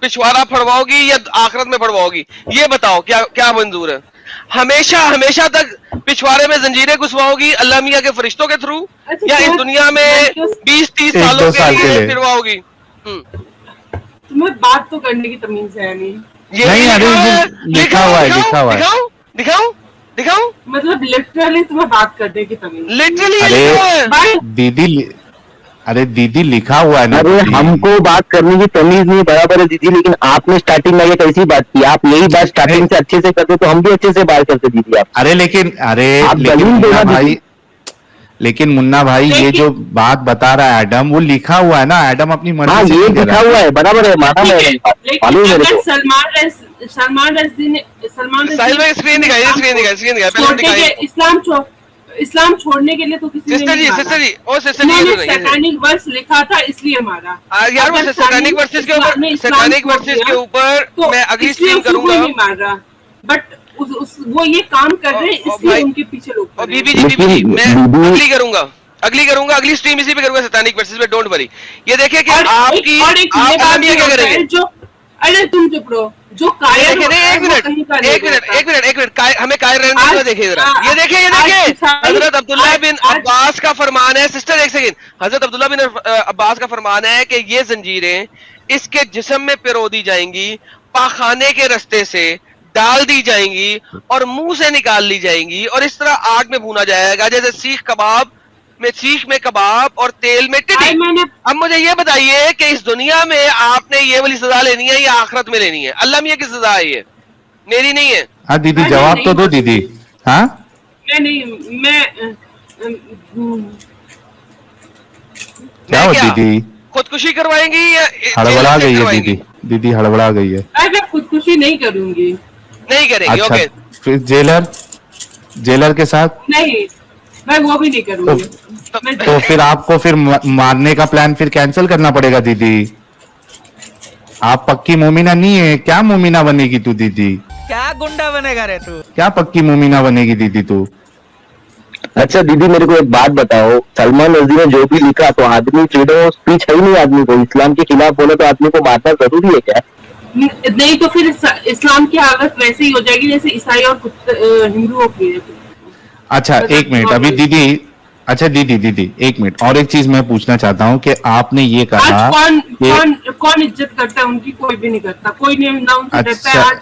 पिछवाड़ा फड़वाओगी या आखिरत में फड़वाओगी? ये बताओ, क्या क्या मंजूर है? हमेशा तक पिछवाड़े में जंजीरें घुसवाओगी अल्लाह मियां के फरिश्तों के थ्रू, अच्छा, या इस क्या- दुनिया में 20-30 एक सालों दो साल के के लिए लिए। फिरवाओगी? तुम्हें बात तो करने की तमीज है नहीं। ये नहीं, अरे लिखा ये है, लिखा हुआ है। दिखाओ। मतलब लिटरली तुम्हें बात करने की तमीज। लिटरली अरे दीदी, अरे दीदी लिखा हुआ है ना। अरे दीदी। हमको बात करने की तमीज नहीं, बराबर है दीदी, लेकिन आपने स्टार्टिंग में ये कैसी बात की? आप यही बात स्टार्टिंग से अच्छे से करते तो हम भी अच्छे से बात करते दीदी। आप अरे लेकिन आप लेकिन दलील मुन्ना देना भाई, दीदी। लेकिन मुन्ना भाई ये लेकिन- जो बात बता रहा है एडम, वो लिखा हुआ है ना। एडम अपनी हाँ, मर्जी से ये नहीं दे लिखा रहा है। हुआ है, बराबर है, माना मैं, मालूम है लेकिन मेरे अगर को। सलमान रश्दी ने साहिल भाई स्क्रीन दिखाइए, पहले छोड़ने दिखाइए। के इस्लाम छोड़ने के लिए तो किसी ने सिस्टर नहीं जी, मारा। सिस्टर जी, ओ सिस्टर जी, उन्होंने ये सुनिए। सैतानिक वर्स लिखा था इसलिए मारा। यार वो अगर सैतानिक वर्सेस के ऊपर, ने इस्लाम सैतानिक छोड़ वर्सेस के दिया, ऊपर तो मैं अगली इसलिए स्ट्रीम उसको करूंगा। कोई नहीं मार रहा, बट वो ये काम कर रहे हैं और इसलिए भाई- उनके पीछे लोग और पड़े हैं। बीबी जी, लेकिन मैं बीबी- अगली करूंगा, अगली स्ट्रीम इसी पे करूंगा, सैतानिक वर्सेस पे, डोंट वरी। ये देखिए कि और आपकी और एक ये आप बात अल्लाह भी मियां क्या होता है करेंगे? जो, अरे तुम चुप रहो, जो कायर देखिए, होता है, एक वो कहीं का नहीं होता। मिनट, हमें कायर रहने आज- दो, देखिए जरा, आज- ये देखिए आज- हजरत अब्दुल्ला आज- बिन आज- अब्बास का फरमान है, सिस्टर एक सेकंड, हजरत अब्दुल्ला बिन अब्बास का फरमान है कि ये जंजीरें इसके जिस्म में पिरो दी जाएंगी, पाखाने के रास्ते से डाल दी जाएंगी और मुंह से निकाल ली जाएंगी और इस तरह आग में भूना जाएगा, जैसे सीख में कबाब और तेल में टिड्डी। अब मुझे ये बताइए कि इस दुनिया में आपने ये वाली सजा लेनी है या आखिरत में लेनी है? अल्लाह मियां की सजा है ये, मेरी नहीं है। हाँ दीदी जवाब तो दो दीदी। हाँ क्या हो दीदी? खुदकुशी करवाएंगी या हड़बड़ा गई है दीदी? दीदी हड़बड़ा गई है। मैं खुदकुशी नहीं करूंगी। नहीं करेंगी? अच्छा, ओके। फिर जेलर के साथ? नहीं, मैं वो भी नहीं करूंगी। तो फिर आपको फिर मारने का प्लान फिर कैंसिल करना पड़ेगा दीदी। आप पक्की मोमिना नहीं है क्या? मोमिना बनेगी तू दीदी? क्या गुंडा बनेगा रे तू? क्या पक्की मोमिना बनेगी दीदी तू? अच्छा दीदी मेरे को एक बात बताओ, सलमान रज़ी ने जो भी लिखा तो आदमी फ्रीडम ऑफ स्पीच है ही नहीं। आदमी को इस्लाम के खिलाफ बोले तो आदमी को मारना जरूरी है क्या? नहीं तो फिर इस्लाम की हालत वैसे ही हो जाएगी जैसे ईसाई और हिंदुओं की है। अच्छा एक मिनट अभी दीदी। अच्छा दीदी एक मिनट और एक चीज मैं पूछना चाहता हूँ कि आपने ये कहा आज कौन इज्जत करता है उनकी? कोई भी नहीं करता, कोई नहीं ना उनसे डरता है। आज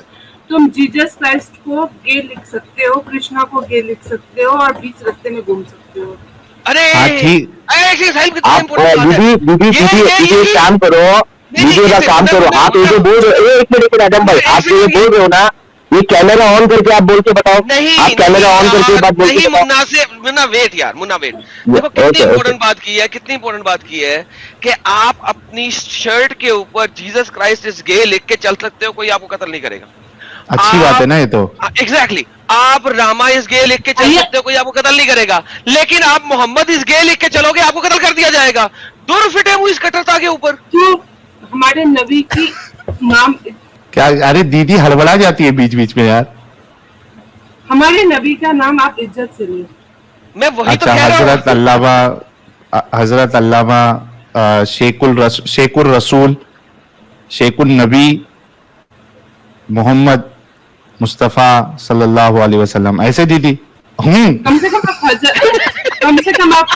तुम जीसस क्राइस्ट को गे लिख सकते हो, कृष्णा को गे लिख सकते हो और बीच रास्ते में घूम सकते हो। अरे ठीक। दीदी एक काम करो, वीडियो का काम करो। आप ये जो बोल रहे हो, एक मिनट आदम भाई, आप ये बोल रहे हो ना, ये कैमरा ऑन करके आप बोल के बताओ। नहीं, आप कैमरा ऑन करके बात बोल के मुन्ना वेट यार, मुन्ना वेट। देखो कितनी इंपॉर्टेंट बात की है कि आप अपनी शर्ट के ऊपर जीसस क्राइस्ट इज गे लिख के चल सकते हो, कोई आपको कत्ल नहीं करेगा। अच्छी बात है ना ये तो। एग्जैक्टली आप रामा इस गे लिख के चल सकते हो, कोई आपको कत्ल नहीं करेगा। लेकिन आप मोहम्मद इस गे लिख के चलोगे, आपको कत्ल कर दिया जाएगा। दूर फिटे मुंह इस कट्टरता के ऊपर। क्यों? हमारे नबी की नाम क्या? अरे दीदी हड़बड़ा जाती है बीच बीच में यार। हमारे नबी का नाम आप इज्जत से लो। मैं वही अच्छा, तो कह रहा हूं। हजरत अल्लामा शेखुर रसूल शेखुल नबी मोहम्मद मुस्तफा सल्लल्लाहु अलैहि वसल्लम, ऐसे दीदी। कम से कम आप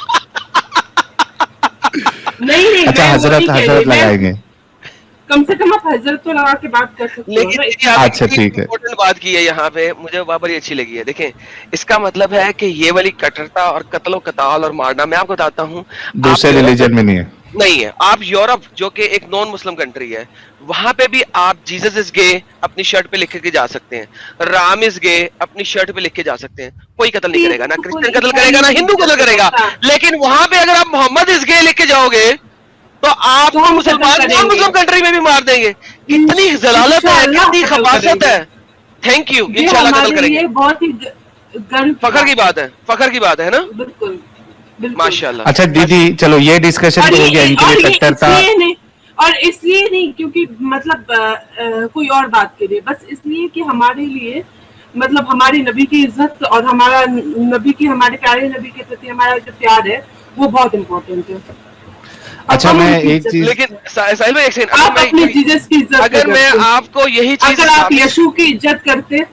नहीं अच्छा हजरत लगाएंगे। कम से कम आप हजरत तो लगा के बात कर सकते हो। लेकिन अच्छा ठीक है। इम्पोर्टेंट बात की है यहाँ पे, मुझे बड़ी अच्छी लगी है। देखें इसका मतलब है कि ये वाली कट्टरता और कत्लो कताल और मारना, मैं आपको बताता हूँ दूसरे रिलीजन में नहीं है। आप यूरोप जो कि एक नॉन मुस्लिम कंट्री है, वहां पे भी आप जीसस इज गे अपनी शर्ट पे लिख के जा सकते हैं, राम इज गे अपनी शर्ट पे लिख के जा सकते हैं। कोई कत्ल नहीं करेगा, ना क्रिश्चियन कत्ल करेगा, ना हिंदू कत्ल करेगा। लेकिन वहां पे अगर आप मोहम्मद इज गे लिख के जाओगे तो आप मुसलमान नॉन मुस्लिम कंट्री में भी मार देंगे। कितनी जलालत है, कितनी खबासत है। Thank you. इंशाल्लाह कत्ल करेंगे। बहुत ही फखर की बात है ना? बिल्कुल माशाल्लाह। अच्छा दीदी चलो ये डिस्कशन तो हो गया इनके कट्टरता। और इसलिए नहीं क्योंकि मतलब कोई और बात के लिए, बस इसलिए कि हमारे लिए मतलब हमारे नबी की इज्जत और हमारा नबी की, हमारे प्यारे नबी के प्रति हमारा जो प्यार है वो बहुत इम्पोर्टेंट है। अच्छा मैं एक चीज, लेकिन साहिल भाई एक सेकंड, आप अपनी जीसस की इज्जत, अगर मैं आपको यही चीज, अगर आप यीशु की इज्जत करते,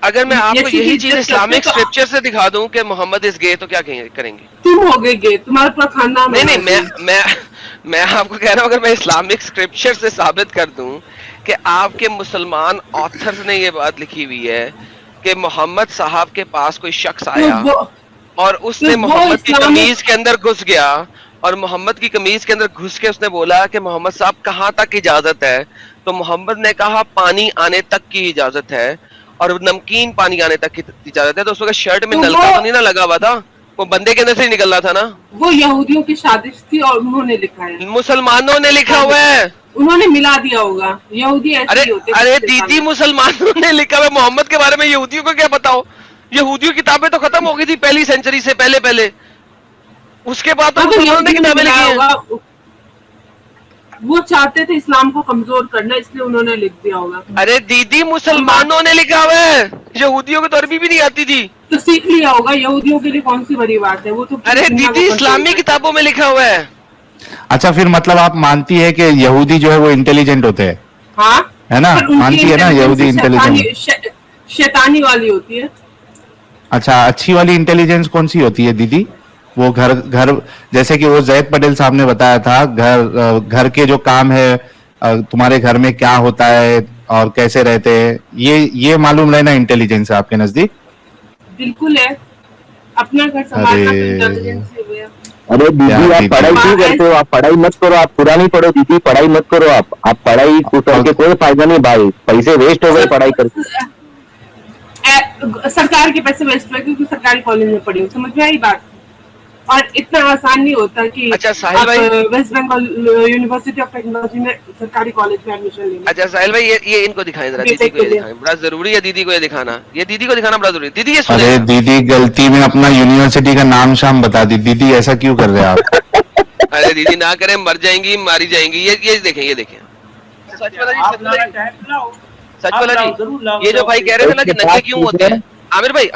अगर मैं आपको यही चीज इस्लामिक स्क्रिप्चर से दिखा दूं कि मोहम्मद इज गे, तो क्या करेंगे? तुम हो गए गे, तुम्हारा पूरा खानदान। नहीं, मैं आपको कह रहा हूं, अगर मैं इस्लामिक स्क्रिप्चर से साबित कर दूं कि आपके मुसलमान ऑथर्स ने ये बात लिखी हुई है कि मोहम्मद साहब के पास कोई शख्स आया और उसने मोहम्मद की कमीज के अंदर घुस गया और मोहम्मद की कमीज के अंदर घुस के उसने बोला कि मोहम्मद साहब कहाँ तक इजाजत है, तो मोहम्मद ने कहा पानी आने तक की इजाजत है और नमकीन पानी आने तक की इजाजत है। तो उस वक्त शर्ट में नलका तो नहीं ना लगा हुआ था, वो बंदे के अंदर से निकलना था ना। वो यहूदियों की साजिश थी और उन्होंने लिखा है, मुसलमानों ने लिखा हुआ है, उन्होंने मिला दिया होगा। यहूदी ऐसे ही होते हैं। अरे दीदी मुसलमानों ने लिखा हुआ मोहम्मद के बारे में, यहूदियों को क्या पता हो? यहूदियों की किताबें तो खत्म हो गई थी पहली सेंचुरी से पहले, उसके बाद तो मुसलमानों ने किताबें लिखी हैं। वो चाहते थे इस्लाम को कमजोर करना, इसलिए उन्होंने लिख दिया होगा। अरे दीदी मुसलमानों ने लिखा हुआ है, यहूदियों को तो अरबी भी नहीं आती थी, तो सीख लिया होगा। यहूदियों के लिए कौन सी बड़ी बात है, वो तो अरे दीदी इस्लामी किताबों में लिखा हुआ है। अच्छा फिर मतलब आप मानती है कि यहूदी जो है वो इंटेलिजेंट होते हैं? हाँ है ना, मानती है ना यहूदी इंटेलिजेंट? शैतानी वाली होती है। अच्छा अच्छी वाली इंटेलिजेंस कौन सी होती है दीदी? वो घर जैसे कि वो जैद पटेल साहब ने बताया था, घर के जो काम है तुम्हारे घर में क्या होता है और कैसे रहते हैं, ये मालूम रहना इंटेलिजेंस है आपके नजदीक? बिल्कुल है, अपना घर संभालना तो अरे। इंटेलिजेंस से हुआ। अरे दीदी यार, आप दीदी। पढ़ाई क्यों करते हो? आप पढ़ाई मत करो, आप पुरानी पढ़ो दीदी, पढ़ाई मत करो। आप पढ़ाई करके कोई फायदा नहीं भाई, पैसे वेस्ट हो गए पढ़ाई करके। सरकार के पैसे वेस्ट हुए क्योंकि सरकारी कॉलेज में पढ़ी हूँ, समझ में आई बात। और इतना आसान नहीं होता कि अच्छा, साहिल आप भाई। West Bengal University of Technology में सरकारी कॉलेज में एडमिशन लेंगे। अच्छा साहिल भाई, ये इनको दिखाएं जरा, दीदी को ये दिखाएं, बड़ा जरूरी है दीदी को ये दिखाना, ये दीदी को दिखाना बड़ा जरूरी है। दीदी ये अरे सुने। दीदी गलती में अपना यूनिवर्सिटी का नाम शाम बता दी, दीदी ऐसा क्यों कर रहे हैं आप? अरे दीदी ना करें, मर जाएंगी, मारी जाएंगी। ये देखें, ये देखें। सच वाला जी, ये जो भाई कह रहे थे ना कि नंगे क्यों होते हैं, आमिर भाई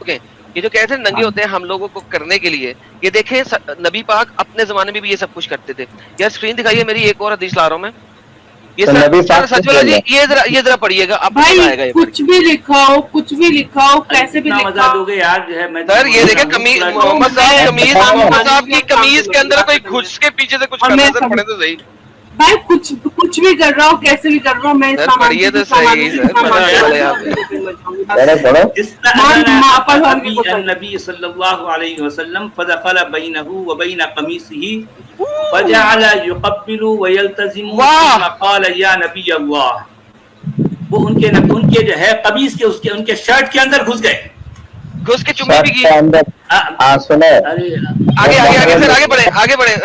ओके, ये जो कह रहे थे नंगे होते हैं हम लोगों को करने के लिए, ये देखें नबी पाक अपने जमाने में भी ये सब कुछ करते थे। यार स्क्रीन दिखाइए मेरी, एक और हदीस ला रहा हूँ मैं। ये तो नबी पाक सच वाला जी, ये जरा पढ़िएगा, आप भाई बताएगा ये कुछ भी लिखाओ, कुछ भी लिखाओ, कैसे भी मजा लिखाओ। दोगे यार जो है। मैं सर ये देखें कमीज, मोहम्मद साहब की कमीज के अंदर कोई घुस के पीछे से कुछ और करना, मैं सर पढ़े तो सही। भाई कुछ भी कर रहा हूँ, कैसे भी कर रहा हूँ मैं। सर, पढ़िए तो सही, सर, पढ़ने वाले आप पढ़ो। नबी सल्लल्लाहु अलैहि वसल्लम फदखल बैनहु व बैन कमीसिही फजअल युक़ब्बिलु व यल्तज़िमु वाह। क़ाल या नबी अल्लाह। वो उनके जो है कमीज के उनके शर्ट के अंदर घुस गए, घुस के चुम्मी भी की। अंदर हाँ सुने। अरे आगे सर, आगे बढ़े सर,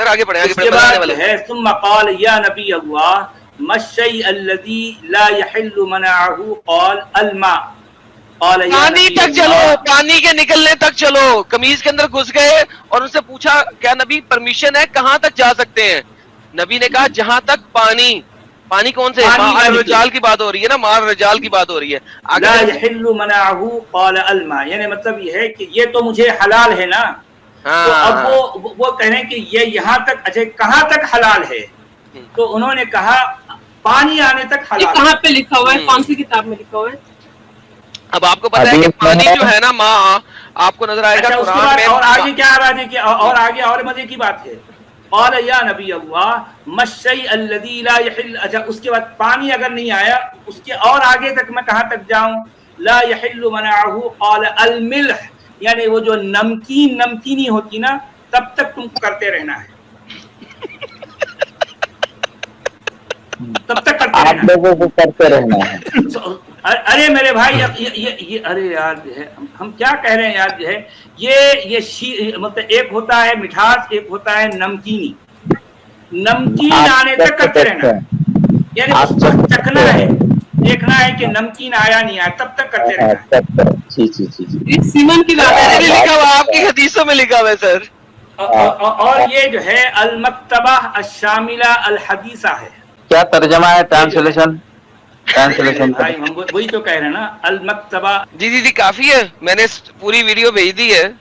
आगे बढ़े उसके बताने बाद वाले। है सुम्मा क़ाल या नबी अल्लाह मश्शै अल्लज़ी ला यहिल्लु मनाअहु क़ाल अल-मा। क़ाल या पानी नबी तक चलो, अल्लाह। पानी के निकलने तक चलो। कमीज के अंदर घुस गए और उनसे पूछा क्या नबी परमिशन है, कहाँ तक जा सकते हैं? नबी ने कहा जहां तक पानी कौन से? मार रजाल की बात हो रही है ना, मार रजाल की बात हो रही है। ला यहिल्लु मनाअहु क़ाल अल-मा, यानी मतलब ये है कि ये तो मुझे हलाल है ना। तो अब वो कह रहे हैं कि ये यहाँ तक, अच्छा कहाँ तक हलाल है? तो उन्होंने कहा पानी आने तक ये हलाल। कहाँ पे लिखा हुआ है, कौन सी किताब में लिखा हुआ है? अब आपको पता है कि पानी जो है ना माँ, आपको नजर आएगा अच्छा, उसके कुरान बाद में। और आगे क्या आ रहा है कि और आगे और मजे की बात है। क़ाल या नबी अल्लाह मश्शै अल्लज़ी ला यहिल, अच्छा उसके बाद पानी अगर नहीं आया उसके और आगे तक मैं कहाँ तक जाऊं? ला यहिल्लु मनाअहु क़ाल अल-मिल्ह, यानी वो जो नमकीनी होती ना, तब तक तुमको करते रहना है, तब तक करते आप रहना लोगों को करते रहना है। है। अरे मेरे भाई ये अरे यार जो है हम क्या कह रहे हैं यार जो है, ये मतलब एक होता है मिठास, एक होता है नमकीन आने तक करते रहना है, यानी उसको चखना है, देखना है कि नमकीन आया नहीं आया, तब तक करते रहना है। जी। ये सीमन की बात मैंने है। नहीं लिखा हुआ, आपकी हदीसों में लिखा हुआ है सर। और ये जो है अल-मक्तबा अश-शामिला अल-हदीसा है। क्या तर्जमा है? ट्रांसलेशन भाई हम वही तो कह रहे हैं ना, अल-मक्तबा। जी काफी है, मैंने पूरी वीडियो भेज दी है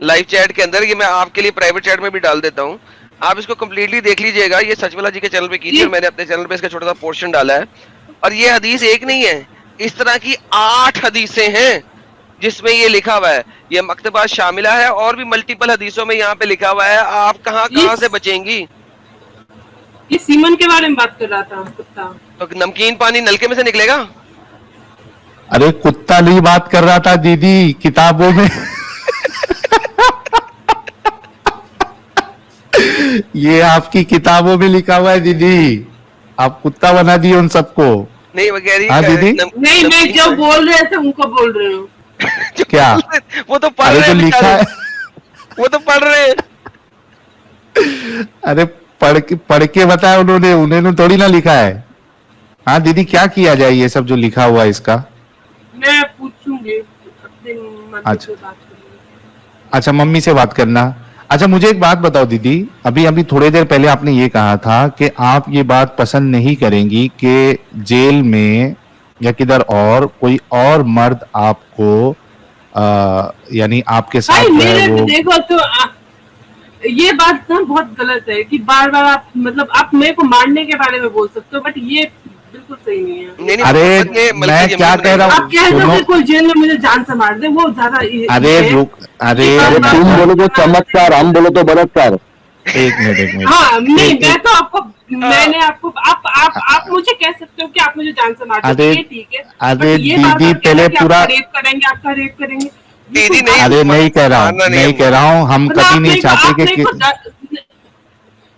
लाइव चैट के अंदर, ये मैं आपके लिए प्राइवेट चैट में भी डाल देता हूँ, आप इसको कम्प्लीटली देख लीजिएगा। ये सचवाला जी के चैनल पे कीजिए, मैंने अपने चैनल पे इसका छोटा सा पोर्शन डाला है। और ये हदीस एक नहीं है, इस तरह की 8 हदीसें हैं जिसमें ये लिखा हुआ है। ये मक्तबा शामिला है और भी मल्टीपल हदीसों में यहाँ पे लिखा हुआ है। आप कहाँ से बचेंगी? ये सीमन के बारे में बात कर रहा था कुत्ता। तो नमकीन पानी नलके में से निकलेगा? अरे कुत्ता नहीं बात कर रहा था दीदी, किताबों में ये आपकी किताबों में लिखा हुआ है दीदी, आप कुत्ता बना दिए उन सबको। नहीं वो कह रही हाँ दीदी? नहीं, मैं जो बोल रहे थे उनको बोल रहे हो। क्या? वो तो पढ़ अरे रहे जो हैं लिखा बेचारे। है, वो तो पढ़ रहे हैं। अरे पढ़ के बताया उन्होंने थोड़ी ना लिखा है। हाँ दीदी, क्या किया जाए ये सब जो लिखा हुआ है इसका? मैं पूछूंगी अपने मम्मी से बात करूंगी। अच्छा मम्मी से बात करना। अच्छा मुझे एक बात बताओ दीदी, अभी थोड़ी देर पहले आपने ये कहा था कि आप ये बात पसंद नहीं करेंगी कि जेल में या किधर और कोई और मर्द आपको यानी आपके साथ जो है वो। देखो तो ये बात ना बहुत गलत है कि बार बार आप मतलब आप मेरे को मारने के बारे में बोल सकते हो, बट ये बिल्कुल सही नहीं है। अरे मैं क्या कह रहा आप कह रहे हो कि कोई जेल में मुझे जान से मार दे, वो ज्यादा अरे तुम बोलो तो चमत्कार, हम बोलो तो बलात्कार। एक मिनट हाँ नहीं, एक- मैं तो आपको, मैंने आपको, आप मुझे कह सकते हो कि आप मुझे जान से मार सकते हो, अरे- ये ठीक है। अरे बट ये बात दीदी, आप कहना पहले कि आपका पूरा- रेप करेंगे, आपका रेप करेंगे, दीदी, बिल्कुल नहीं, बात- अरे नहीं कह रहा मारना हूँ, नहीं नहीं है। कह रहा हूँ, हम मतलब कभी आप नहीं मेरे को- चाहते आप मेरे कि को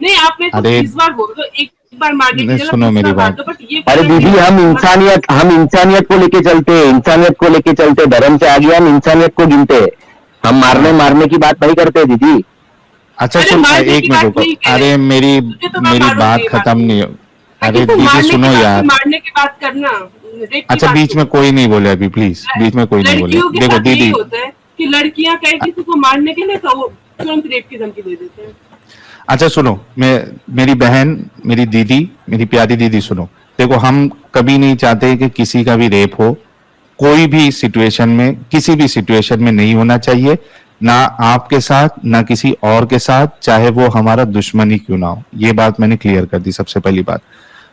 नहीं, आप मेरे को अरे- 20 बार बोल दो, एक बार मारने की नहीं, जगह सुनो 20 मेरी बार मार बात। दो, बट ये अरे दीदी, हम इंसानियत को लेके चलते हैं, इंसानियत को लेके चलते, धर्म से आगे हम इंसानियत को गिनते हैं, हम मारने की बात नहीं करते दीदी। अच्छा अरे सुन, मारने एक की मिनट बात रुको, नहीं कह रहे। अरे मेरी तुझे तो मैं मेरी मारूंगी, बात ये खत्म बात नहीं हो। अरे ताकि तू दीदी मारने सुनो की बात- यार, मारने की बात करना, रेप की अच्छा बात बीच में नहीं। कोई नहीं बोले अभी, प्लीज बीच में कोई नहीं बोले। लड़कियों के देखो साथ यही दीदी, होता है कि लड़कियां कहीं किसी को मारने के लिए तो वो तुरंत रेप की धमकी दे देते हैं। अच्छा सुनो, मेरी बहन, मेरी दीदी, मेरी प्यारी दीदी सुनो, देखो हम कभी नहीं चाहते कि किसी का भी रेप हो, कोई भी सिचुएशन में, किसी भी सिचुएशन में नहीं होना चाहिए, ना आपके साथ ना किसी और के साथ, चाहे वो हमारा दुश्मन ही क्यों ना हो। ये बात मैंने क्लियर कर दी, सबसे पहली बात।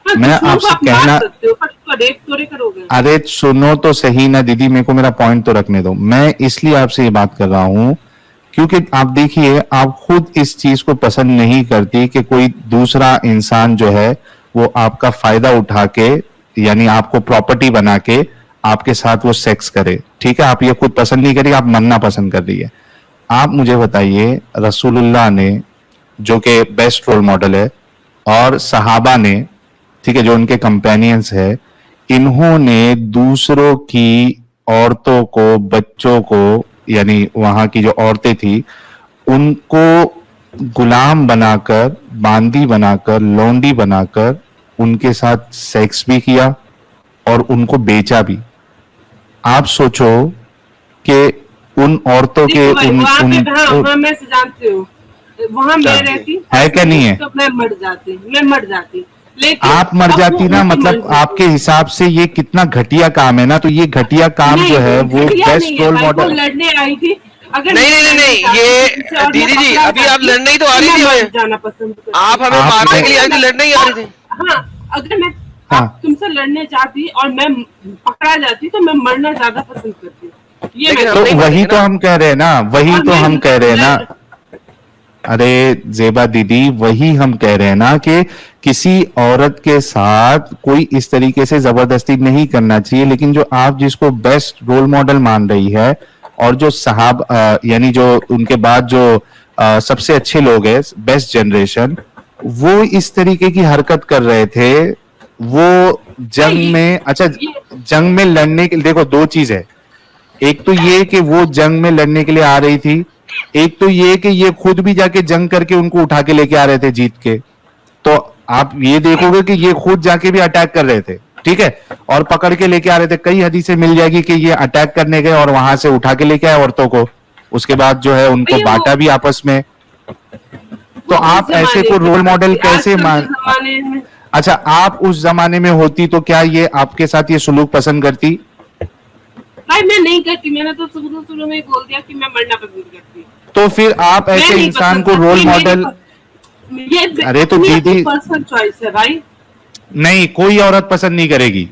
हाँ, मैं दुश्मन को आपसे आप मार कहना, सकते हो, पर उसको रेप थोड़े करोगे। अरे सुनो तो सही ना दीदी, मेरे को मेरा पॉइंट तो रखने दो। मैं इसलिए आपसे ये बात कर रहा हूं क्योंकि आप देखिए, आप खुद इस चीज को पसंद नहीं करती कि कोई दूसरा इंसान जो है वो आपका फायदा उठा के, यानी आपको प्रॉपर्टी बना के आपके साथ वो सेक्स करे। ठीक है, आप ये खुद पसंद नहीं करिए, आप मरना पसंद कर रही है। आप मुझे बताइए, रसूलुल्लाह ने जो कि बेस्ट रोल मॉडल है, और सहाबा ने, ठीक है, जो उनके कंपेनियंस है, इन्होंने दूसरों की औरतों को, बच्चों को, यानी वहां की जो औरतें थी उनको गुलाम बनाकर, बांदी बनाकर, लौंडी बनाकर उनके साथ सेक्स भी किया और उनको बेचा भी। आप सोचो कि उन औरतों के देखो भाई, वहाँ पे उन हाँ, मैं से जानती हूँ, वहाँ मैं रहती है क्या नहीं है? तो मैं मर जाती, लेकिन आप मर अब जाती वो ना, उनकी मतलब मर्जी आपके हिसाब से ये कितना घटिया काम है ना, तो ये घटिया काम नहीं, जो है वो घटिया बेस्ट नहीं है रोल भाई, वो मॉडल। लड़ने आई थी। अगर नहीं, नहीं, नहीं, नहीं, ये दीदी जी, अभी आप लड़ने ही तो आ रही थी हमें। जाना पसंद करती। आप हमें आप मारने ने- के लिए आई थी, लड़ने ही आ रही थी। हाँ, अगर मैं हाँ। आप तुमसे लड़ने जाती और मैं पकड़ा जाती तो मैं मरना ज्यादा पसंद करती हूँ। ये लेकिन मैं हम तो नहीं वही मानेंगे तो ना। हम कह रहे हैं ना, वही और तो मैं हम कह रहे हैं ना। लड़- अरे जेबा दीदी, वही हम कह रहे हैं ना कि किसी औरत के साथ कोई इस तरीके से जबरदस्ती नहीं करना चाहिए, लेकिन जो आप जिसको बेस्ट रोल मॉडल मान रही है, और जो साहब यानी जो उनके बाद जो सबसे अच्छे लोग हैं, बेस्ट जनरेशन, वो इस तरीके की हरकत कर रहे थे। वो जंग में, अच्छा जंग में लड़ने के, देखो दो चीज है, एक तो ये कि वो जंग में लड़ने के लिए आ रही थी, एक तो ये कि ये खुद भी जाके जंग करके उनको उठा के लेके आ रहे थे जीत के। तो आप ये देखोगे कि ये खुद जाके भी अटैक कर रहे थे, ठीक है, और पकड़ के लेके आ रहे थे। कई हदीसें मिल जाएगी कि ये अटैक करने गए और वहां से उठा के लेके आए औरतों को, उसके बाद जो है उनको भैया, बांटा भी आपस में। तो वो आप उस ऐसे जमाने को की रोल बात मॉडल थी। कैसे आजकल के मान, जमाने में अच्छा आप उस जमाने में होती तो क्या ये आपके साथ ये सुलूक पसंद करती? भाई मैं नहीं करती, मैंने तो शुरू में ही बोल दिया कि मैं मरना पसंद करती हूँ। तो फिर आप मैं ऐसे नहीं इंसान पसंद को रोल करती, मॉडल, ये अरे तो दीदी- पर्सनल चॉइस है भाई। नहीं, कोई औरत पसंद नहीं करेगी,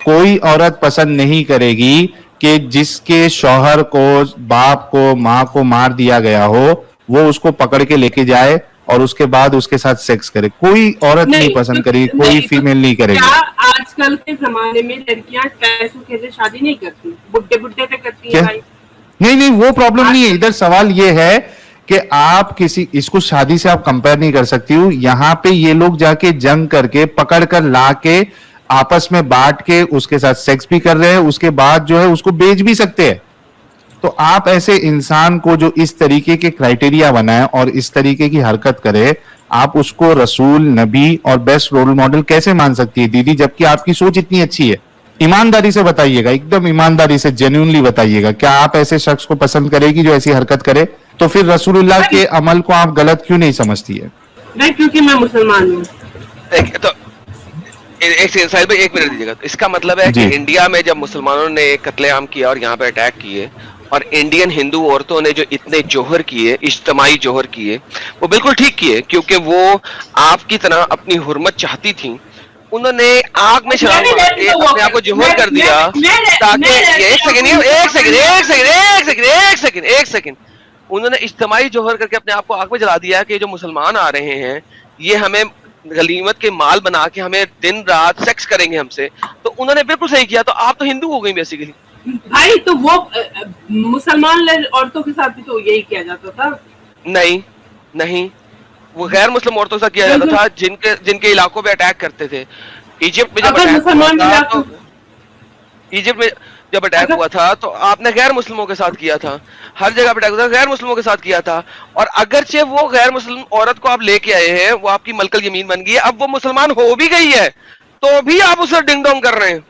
कोई औरत पसंद नहीं करेगी कि जिसके शौहर को, बाप को, माँ को मार दिया गया हो, वो उसको पकड़ के लेके जाए और उसके बाद उसके साथ सेक्स करे। कोई औरत नहीं पसंद करेगी, कोई नहीं, तो फीमेल नहीं करेगी। क्या आजकल के जमाने में लड़कियां पैसों के लिए शादी नहीं करती, बुड्ढे बुड्ढे पे करती क्या? हैं भाई। नहीं नहीं, वो प्रॉब्लम नहीं है। इधर सवाल ये है कि आप किसी, इसको शादी से आप कंपेयर नहीं कर सकती हो। यहाँ पे ये लोग जाके जंग करके पकड़ कर ला के आपस में बांट के उसके साथ सेक्स भी कर रहे हैं, उसके बाद जो है उसको बेच भी सकते हैं। तो आप ऐसे इंसान को जो इस तरीके के क्राइटेरिया बनाए और इस तरीके की हरकत करे, आप उसको रसूल, नबी और बेस्ट रोल मॉडल कैसे मान सकती है दीदी, जबकि आपकी सोच इतनी अच्छी है? ईमानदारी से बताइएगा, एकदम ईमानदारी से, जेन्युइनली बताइएगा, क्या आप ऐसे शख्स को पसंद करेगी जो ऐसी हरकत करे? तो फिर रसूलुल्लाह के अमल को आप गलत क्यों नहीं समझती है? नहीं, क्योंकि मैं मुसलमान हूँ। तो एक सेकंड साहिल भाई, एक मिनट दीजिएगा। तो इसका मतलब है कि जी। इंडिया में जब मुसलमानों ने कत्लेआम किया और यहाँ पे अटैक किए, और इंडियन हिंदू औरतों ने जो इतने जोहर किए, इज्तमाई जोहर किए, वो बिल्कुल ठीक किए, क्योंकि वो आपकी तरह अपनी हुर्मत चाहती थी। उन्होंने आग में शराब मार के अपने आप को जोहर कर दिया ताकि, एक सेकंड, उन्होंने इज्तिमाई जोहर करके अपने आप को आग में जला दिया है कि जो मुसलमान आ रहे हैं ये हमें गलीमत के माल बना के हमें दिन रात सेक्स करेंगे हमसे। तो उन्होंने बिल्कुल सही किया। तो आप तो हिंदू हो गई बेसिकली। भाई तो वो मुसलमान औरतों के साथ भी तो यही किया जाता था। नहीं नहीं, वो गैर मुस्लिम औरतों से किया जाता था जिनके इलाकों पे अटैक करते थे। इजिप्ट में जब अगर अटैक हुआ मुसलमान था इलाकों तो इजिप्ट में जब अटैक हुआ था तो आपने गैर मुस्लिमों के साथ किया था। हर जगह पे अटैक हुआ था, गैर मुस्लिमों के साथ किया था। और अगरचे वो गैर मुस्लिम औरत को आप लेके आए हैं, वो आपकी मलकल यमीन बन गई है, अब वो मुसलमान हो भी गई है तो भी आप उसे डिंग डोंग कर रहे हैं।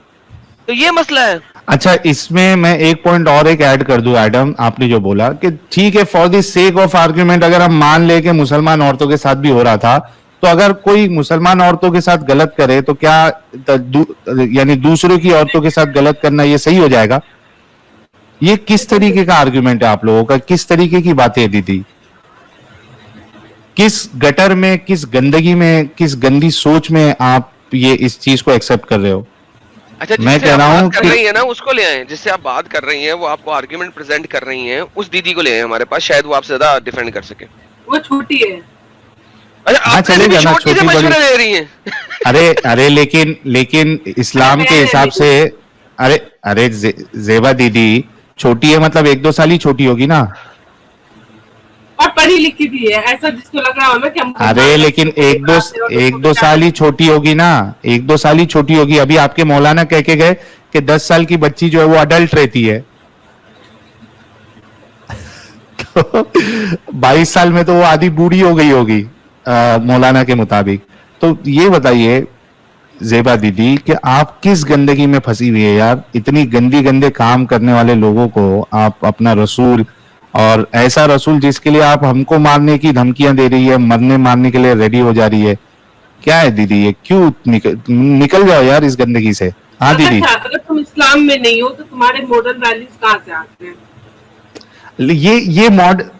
तो ये मसला है। अच्छा, इसमें मैं एक पॉइंट और एक ऐड कर दूं एडम, आपने जो बोला कि ठीक है, for the sake of argument अगर हम मान ले कि मुसलमान औरतों के साथ भी हो रहा था, तो अगर कोई मुसलमान औरतों के साथ गलत करे तो क्या यानी दूसरों की औरतों के साथ गलत करना ये सही हो जाएगा? ये किस तरीके का आर्ग्यूमेंट है आप लोगों का? किस तरीके की बातें है दीदी? किस गटर में, किस गंदगी में, किस गंदी सोच में आप ये इस चीज को एक्सेप्ट कर रहे हो? अच्छा, मैं कह रहा हूँ कर रही है ना, उसको ले आए। जिससे आप बात कर रही हैं, वो आपको आर्गुमेंट प्रेजेंट कर रही हैं, उस दीदी को ले आए हमारे पास, शायद वो आपसे ज्यादा डिफेंड कर सके। वो छोटी है। अच्छा, हाँ, चलेगा ना, छोटी से मशवरा ले रही हैं। अरे लेकिन इस्लाम के हिसाब से, अरे जेबा दीदी छोटी है मतलब 1-2 साल ही छोटी होगी ना। और पढ़ी लिखी भी है, ऐसा जिसको लग रहा हो ना कि हम अरे लेकिन 1-2 साल ही छोटी होगी ना, 1-2 साल ही छोटी होगी। अभी आपके मौलाना कह के गए कि 10 साल की बच्ची जो है वो अडल्ट रहती है। तो 22 साल में तो वो आधी बूढ़ी हो गई होगी मौलाना के मुताबिक। तो ये बताइए जेबा दीदी कि आप किस गंदगी में फंसी हुई है यार? इतनी गंदे काम करने वाले लोगों को आप अपना रसूल, और ऐसा रसूल जिसके लिए आप हमको मारने की धमकियां दे रही है, मरने मारने के लिए रेडी हो जा रही है, क्या है दीदी ये? क्यों निकल जाओ यार इस गंदगी से। हाँ दीदी, अगर तुम इस्लाम में नहीं हो तो तुम्हारे मॉरल वैल्यूज कहाँ से आते हैं? ये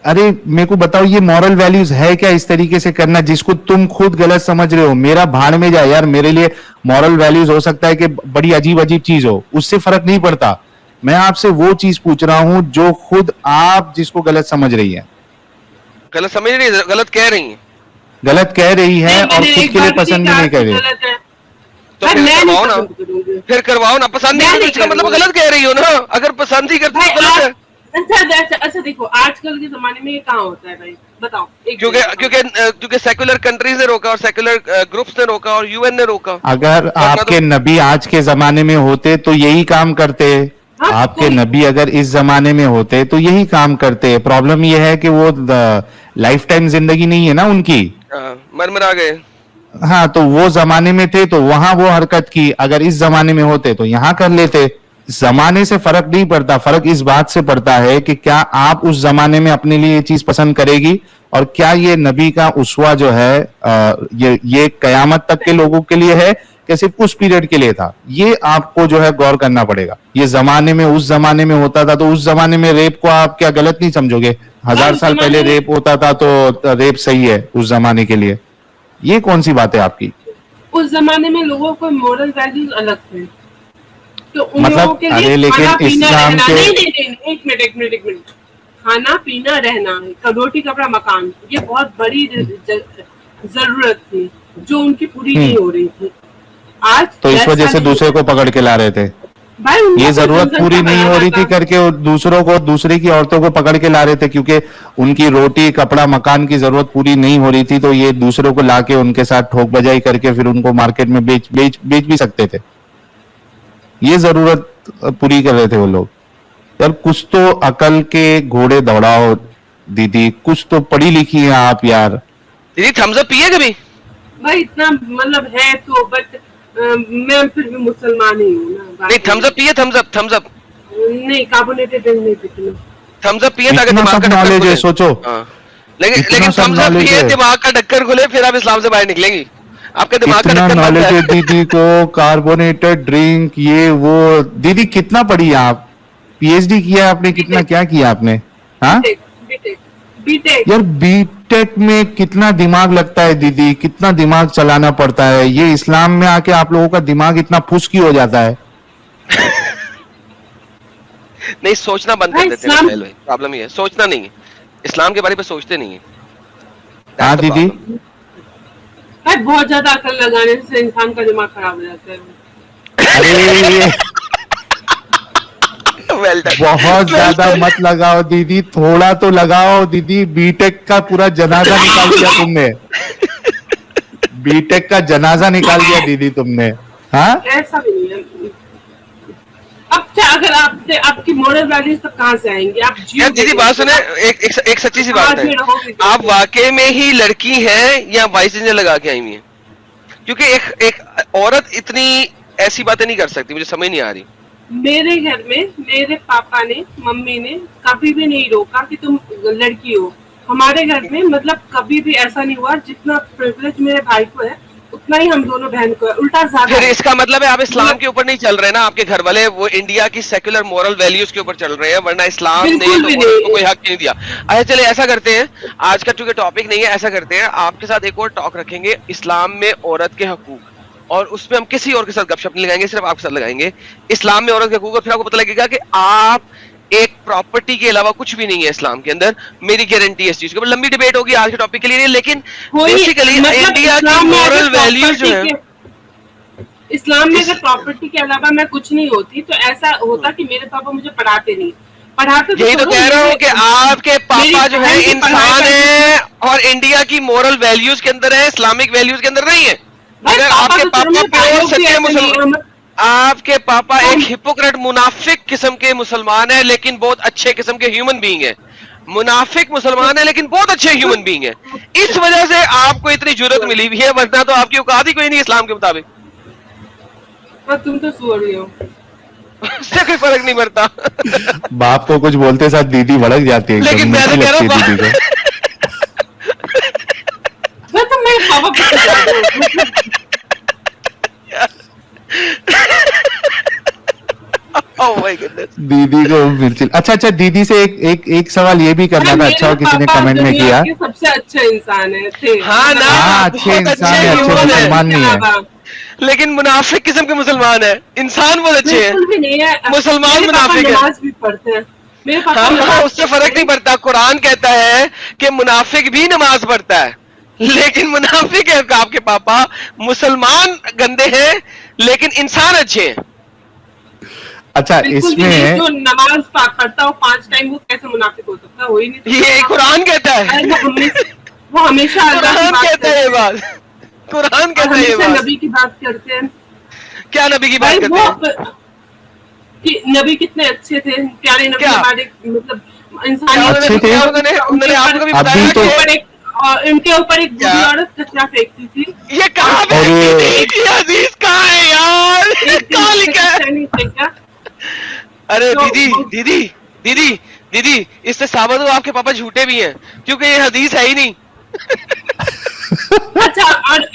अरे मेरे को बताओ, ये मॉरल वैल्यूज है क्या इस तरीके से करना जिसको तुम खुद गलत समझ रहे हो? मेरा भाड़ में जाए यार, मेरे लिए मॉरल वैल्यूज हो सकता है कि बड़ी अजीब चीज हो, उससे फर्क नहीं पड़ता। मैं आपसे वो चीज पूछ रहा हूं जो खुद आप जिसको गलत समझ रही है। गलत समझ रही है, गलत कह रही है। गलत कह रही है और खुद के लिए पसंद भी नहीं कर रही। तो फिर करवाओ ना, फिर करवाओ ना। पसंद नहीं करती इसका मतलब गलत कह रही हो ना। अगर पसंद ही करती तो गलत है। अच्छा देखो, आजकल के जमाने में ये कहाँ होता है भाई, बताओ? क्योंकि सेक्युलर कंट्रीज ने रोका और सेक्युलर ग्रुप्स ने रोका और यूएन ने रोका। अगर आपके नबी आज के जमाने में होते तो यही काम करते। आपके नबी अगर इस जमाने में होते तो यही काम करते। प्रॉब्लम यह है कि वो लाइफ टाइम जिंदगी नहीं है ना उनकी, मर आ गए। हाँ, तो वो जमाने में थे तो वहां वो हरकत की, अगर इस जमाने में होते तो यहाँ कर लेते। जमाने से फर्क नहीं पड़ता, फर्क इस बात से पड़ता है कि क्या आप उस जमाने में अपने लिए ये चीज पसंद करेगी, और क्या ये नबी का उसवा जो है ये कयामत तक के लोगों के लिए है कि सिर्फ उस पीरियड के लिए था? ये आपको जो है गौर करना पड़ेगा। ये जमाने में, उस जमाने में होता था तो उस जमाने में रेप को आप क्या गलत नहीं समझोगे? 1000 साल पहले रेप होता था तो रेप सही है उस जमाने के लिए? ये कौन सी बात है आपकी? उस जमाने में लोगों को मॉरल वैल्यूज अलग थे, तो उन मतलब लोगों के लिए लेकिन खाना पीना इस्लाम रहना, के नहीं, एक मिनट, खाना पीना रहना, रोटी कपड़ा मकान, ये बहुत बड़ी जरूरत थी जो उनकी पूरी नहीं हो रही थी। आज तो इस वजह से दूसरे को पकड़ के ला रहे थे भाई, ये जरूरत पूरी नहीं हो रही थी करके दूसरे की औरतों को पकड़ के ला रहे थे, क्योंकि उनकी रोटी कपड़ा मकान की जरूरत पूरी नहीं हो रही थी, तो ये दूसरों को लाके उनके साथ ठोक बजाई करके फिर उनको मार्केट में बेच भी सकते थे। ये जरूरत पूरी कर रहे थे वो लोग। यार कुछ तो अकल के घोड़े दौड़ाओ दीदी, कुछ तो पढ़ी लिखी है आप यार। दीदी थम्स अप पिए कभी? भाई इतना मतलब है तो, बट मैं फिर भी मुसलमान ही हूँ ना। नहीं, थम्स अप पिए, थम्स अप नहीं, कार्बोनेटेड ड्रिंक नहीं पीती। थम्स अप पिए ताकि इतना दिमाग सब का नॉलेज ढक्कन है, खुले। सोचो। लेकिन सब थम्स अप knowledge पिए, है। दिमाग का ढक्कन खुले, फिर आप इस्लाम से बाहर निकलेंगी। आपके दिमाग का इतना ढक्कन बंद नॉलेज है है। दीदी को, कार्बोनेटेड ड्रिंक ये वो। दीदी कितना पढ़ी है आप? पीएचडी किया आपने? कितना क्या किया आपने? हाँ बीटेक। यार बीटेक में कितना दिमाग लगता है दीदी, कितना दिमाग चलाना पड़ता है। ये इस्लाम में आके आप लोगों का दिमाग इतना फुसकी हो जाता है। नहीं, सोचना बंद कर देते हैं। प्रॉब्लम ये है, सोचना नहीं है। इस्लाम के बारे में सोचते नहीं है। हाँ That's the दीदी, problem. भाई बहुत ज्यादा अकल लगाने से इंसान का दिमाग खराब हो जाता है। अरे ये Well done. बहुत ज्यादा मत लगाओ दीदी, थोड़ा तो लगाओ दीदी। बीटेक का पूरा जनाजा निकाल दिया तुमने, बीटेक का जनाजा निकाल दिया दीदी तुमने। हाँ ऐसा भी नहीं है। अब क्या अगर आपकी मोरल वैल्यूज तक कहाँ से आएंगे? आप यार दीदी बात सुने, एक सच्ची सी बात समाज में रहोगे है, कैसे? आप वाकई में ही लड़की हैं या वाइस इंजन लगा के आई हुई हैं? क्योंकि एक औरत इतनी ऐसी बातें नहीं कर सकती, मुझे समझ नहीं आ रही। मेरे घर में मेरे पापा ने मम्मी ने कभी भी नहीं रोका कि तुम लड़की हो। हमारे घर में मतलब कभी भी ऐसा नहीं हुआ। जितना प्रिविलेज मेरे भाई को है उतना ही हम दोनों बहन को है, उल्टा ज्यादा फिर है। इसका मतलब है आप इस्लाम के ऊपर नहीं चल रहे ना, आपके घर वाले वो इंडिया की सेक्युलर मोरल वैल्यूज के ऊपर चल रहे हैं, वरना इस्लाम ने बिल्कुल तो भी औरत नहीं। को कोई हक नहीं दिया। अच्छा चलिए ऐसा करते हैं, आज का चूंकि टॉपिक नहीं है, ऐसा करते हैं आपके साथ एक और टॉक रखेंगे इस्लाम में औरत के हकूक, और उसमें हम किसी और के साथ गपशप नहीं लगाएंगे, सिर्फ आपके साथ लगाएंगे इस्लाम में औरत के हकूक। और फिर आपको पता लगेगा कि आप एक प्रॉपर्टी के अलावा कुछ भी नहीं है इस्लाम के अंदर। मेरी गारंटी है इस चीज के ऊपर। लंबी डिबेट होगी, आज के टॉपिक के लिए नहीं, लेकिन कोई बेसिकली मतलब इंडिया की इस्लाम में अगर मोरल वैल्यूज जो property है, के- इस्लाम में अगर प्रॉपर्टी के अलावा मैं कुछ नहीं होती तो ऐसा होता कि मेरे पापा मुझे पढ़ाते नहीं। पढ़ाते यही तो छोड़ो, कह रहा हूँ मेरे- कि आपके पापा मेरी जो है बहन की इंसान पढ़ाई है और इंडिया की मोरल वैल्यूज के अंदर है, इस्लामिक वैल्यूज के अंदर नहीं है। भाई, अगर पापा आपके तो पापा चलो, प्योर भाइयों की सच्चे ऐसे नहीं है, मुसलमान, आपके पापा एक हिपोक्रेट मुनाफिक किस्म के मुसलमान है, लेकिन बहुत अच्छे किस्म के ह्यूमन बीइंग है। मुनाफिक मुसलमान है लेकिन बहुत अच्छे ह्यूमन बीइंग है। इस वजह से आपको इतनी जरूरत मिली हुई है, वरना तो आपकी औकात ही कोई नहीं इस्लाम के मुताबिक। हाँ, तुम तो सुअर ही हो। उससे कोई फर्क नहीं पड़ता। बाप को कुछ बोलते साथ दीदी भड़क जाती है, लेकिन एकदम मैं तो मीठी कह रहा लगती है हूँ दीदी को। मैं तो मेरे पापा को जानती हूँ। Oh my goodness. दीदी को मिर्ची। अच्छा दीदी से एक सवाल ये भी करना अरे था, अच्छा मेरे किसी ने पापा कमेंट में दुनिया किया। के सबसे अच्छे इंसान है थे। हाँ ना, हाँ, अच्छे बहुत इंसान है, अच्छे ह्यूमन है, मुसलमान नहीं है। लेकिन मुनाफिक किस्म के मुसलमान है। इंसान बहुत अच्छे हैं, बिल्कुल भी नहीं है। मुसलमान मेरे पापा मुनाफिक है। नमाज भी पढ़ते हैं। मेरे पापा हाँ नमाज उससे पढ़ते फर्क हैं। नहीं पड़ता। कुरान कहता है कि मुनाफिक भी नमाज पढ़ता है, लेकिन मुनाफिक है आपके पापा। मुसलमान गंदे हैं लेकिन इंसान अच्छे हैं। अच्छा बिल्कुल भी नहीं। इसमें जो नमाज पढ़ता हो 5 टाइम वो कैसे मुनाफिक हो सकता है? हो ही नहीं। ये कुरान कहता है, अरे वो हमेशा अल्लाह की कुरान बात कहता है ये करते हैं। बात, कुरान और कहता है ये हमेशा बात। नबी की बात करते हैं। क्या नबी की भाई बात वो करते हैं? कि नबी कितने अच्छे थे, प्यारे नबी क्या? हमारे मतलब क्या इंसानियत अच्छे थे? उन्होंने आपको कभी अभी बताया तो- कि इनके ऊपर एक क्या? बुरी औरत कचरा फेंकती थी। ये कहाँ पे अरे। ये हदीस कहाँ है यार? एक दिन कहाँ उसने लिखा है? कचरा नहीं फेंका। अरे तो दीदी वो- दीदी दीदी दीदी, इससे साबित हो आपके पापा झूठे भी हैं, क्योंकि ये हदीस है ही नहीं। अच्छा, और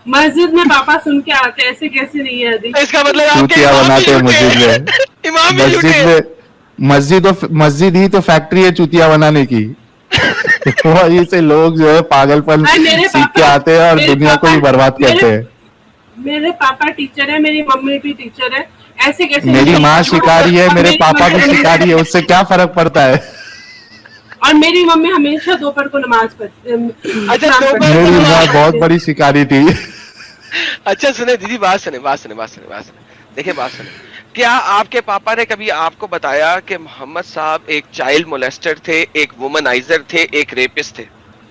मस्जिद में पापा सुन के आते हैं, ऐसे कैसे नहीं है हदीस? तो इसका मतलब आपके चूतिया इमाम भी बनाते हैं झूठे मस्जिद हैं। में। इमाम भी झूठे हैं। मस्जिद ही तो फैक्ट्री है चूतिया बनाने की। वही से लोग जो है पागलपन अरे मेरे सीख के पापा- आते हैं और मेरे दुनिया को ही पापा- बर्बाद मेरे- करते हैं। मेरे पापा टीचर है, मेरी मम्मी भी टीचर है। ऐसे कैसे? मेरी नहीं? माँ शिकारी है, और मेरे मेरी पापा भी मम्मी- शिकारी है, उससे क्या फर्क पड़ता है? और मेरी मम्मी हमेशा दोपहर को नमाज पढ़ती अच्छा, दोपहर को मेरी नमाज- माँ बहुत बड़ी शिकारी थी। अच्छा सुने दीदी, बात सुने। देखिए बात सुने, क्या आपके पापा ने कभी आपको बताया कि मोहम्मद साहब एक चाइल्ड मोलेस्टर थे, एक वुमनाइजर थे, एक रेपिस्ट थे?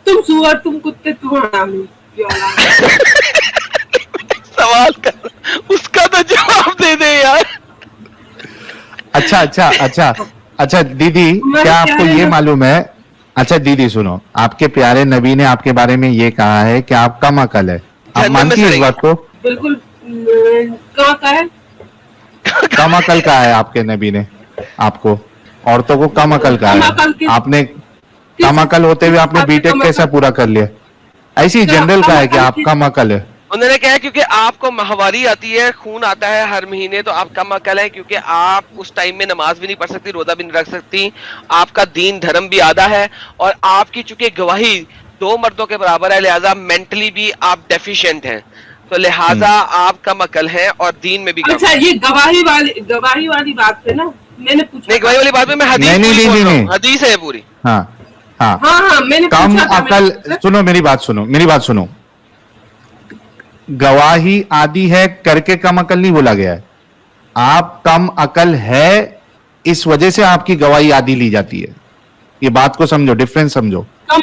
तुम सुअर, तुम कुत्ते, तुम हरामी, ये औलाद। सवाल कर, उसका तो जवाब दे दे यार। अच्छा दीदी, तुम्हारे क्या आपको प्यारे ये नबी- मालूम है? अच्छा दीदी सुनो, आपके प्यारे नबी ने आपके बारे में ये कहा है कि आप कम अकल है। आप जन्नत में मानती है इस सड़ेंगे। बात को? बिल्कुल। कहाँ का है? कम अकल का है आपके नबी ने आपको, औरतों को कम अकल का कम है। अकल किस- आपने कम अकल होते हुए आपने आपने बीटेक कम कैसा अकल- पूरा कर लिया? ऐसी क्या जनरल कम का है कि अकल आप किस- कम अकल है। उन्होंने कहा क्योंकि आपको माहवारी आती है, खून आता है हर महीने, तो आप कम अकल है, क्योंकि आप उस टाइम में नमाज भी नहीं पढ़ सकती, रोजा भी नहीं रख सकती, आपका दीन धर्म भी आधा है, और आपकी चूंकि गवाही 2 मर्दों के बराबर है, लिहाजा मेंटली भी आप डेफिशिएंट हैं, तो लिहाजा आप कम अकल हैं और दीन में भी कम। अच्छा, ये गवाही वाली बात है ना, मैंने पूछा। नहीं, गवाही वाली बात में मैं हदीस नहीं, पूरी नहीं, बोल नहीं, रहा हूँ, नहीं। हदीस है पूरी। हाँ हाँ हाँ मैंने कम पूछा था अकल, मैंने- सुनो मेरी बात सुनो। गवाही आदि है करके कम अकल नहीं बोला गया है। आप कम अकल है इस वजह से आपकी गवाही आदि ली जाती है। ये बात को समझो, डिफरेंस समझो। कम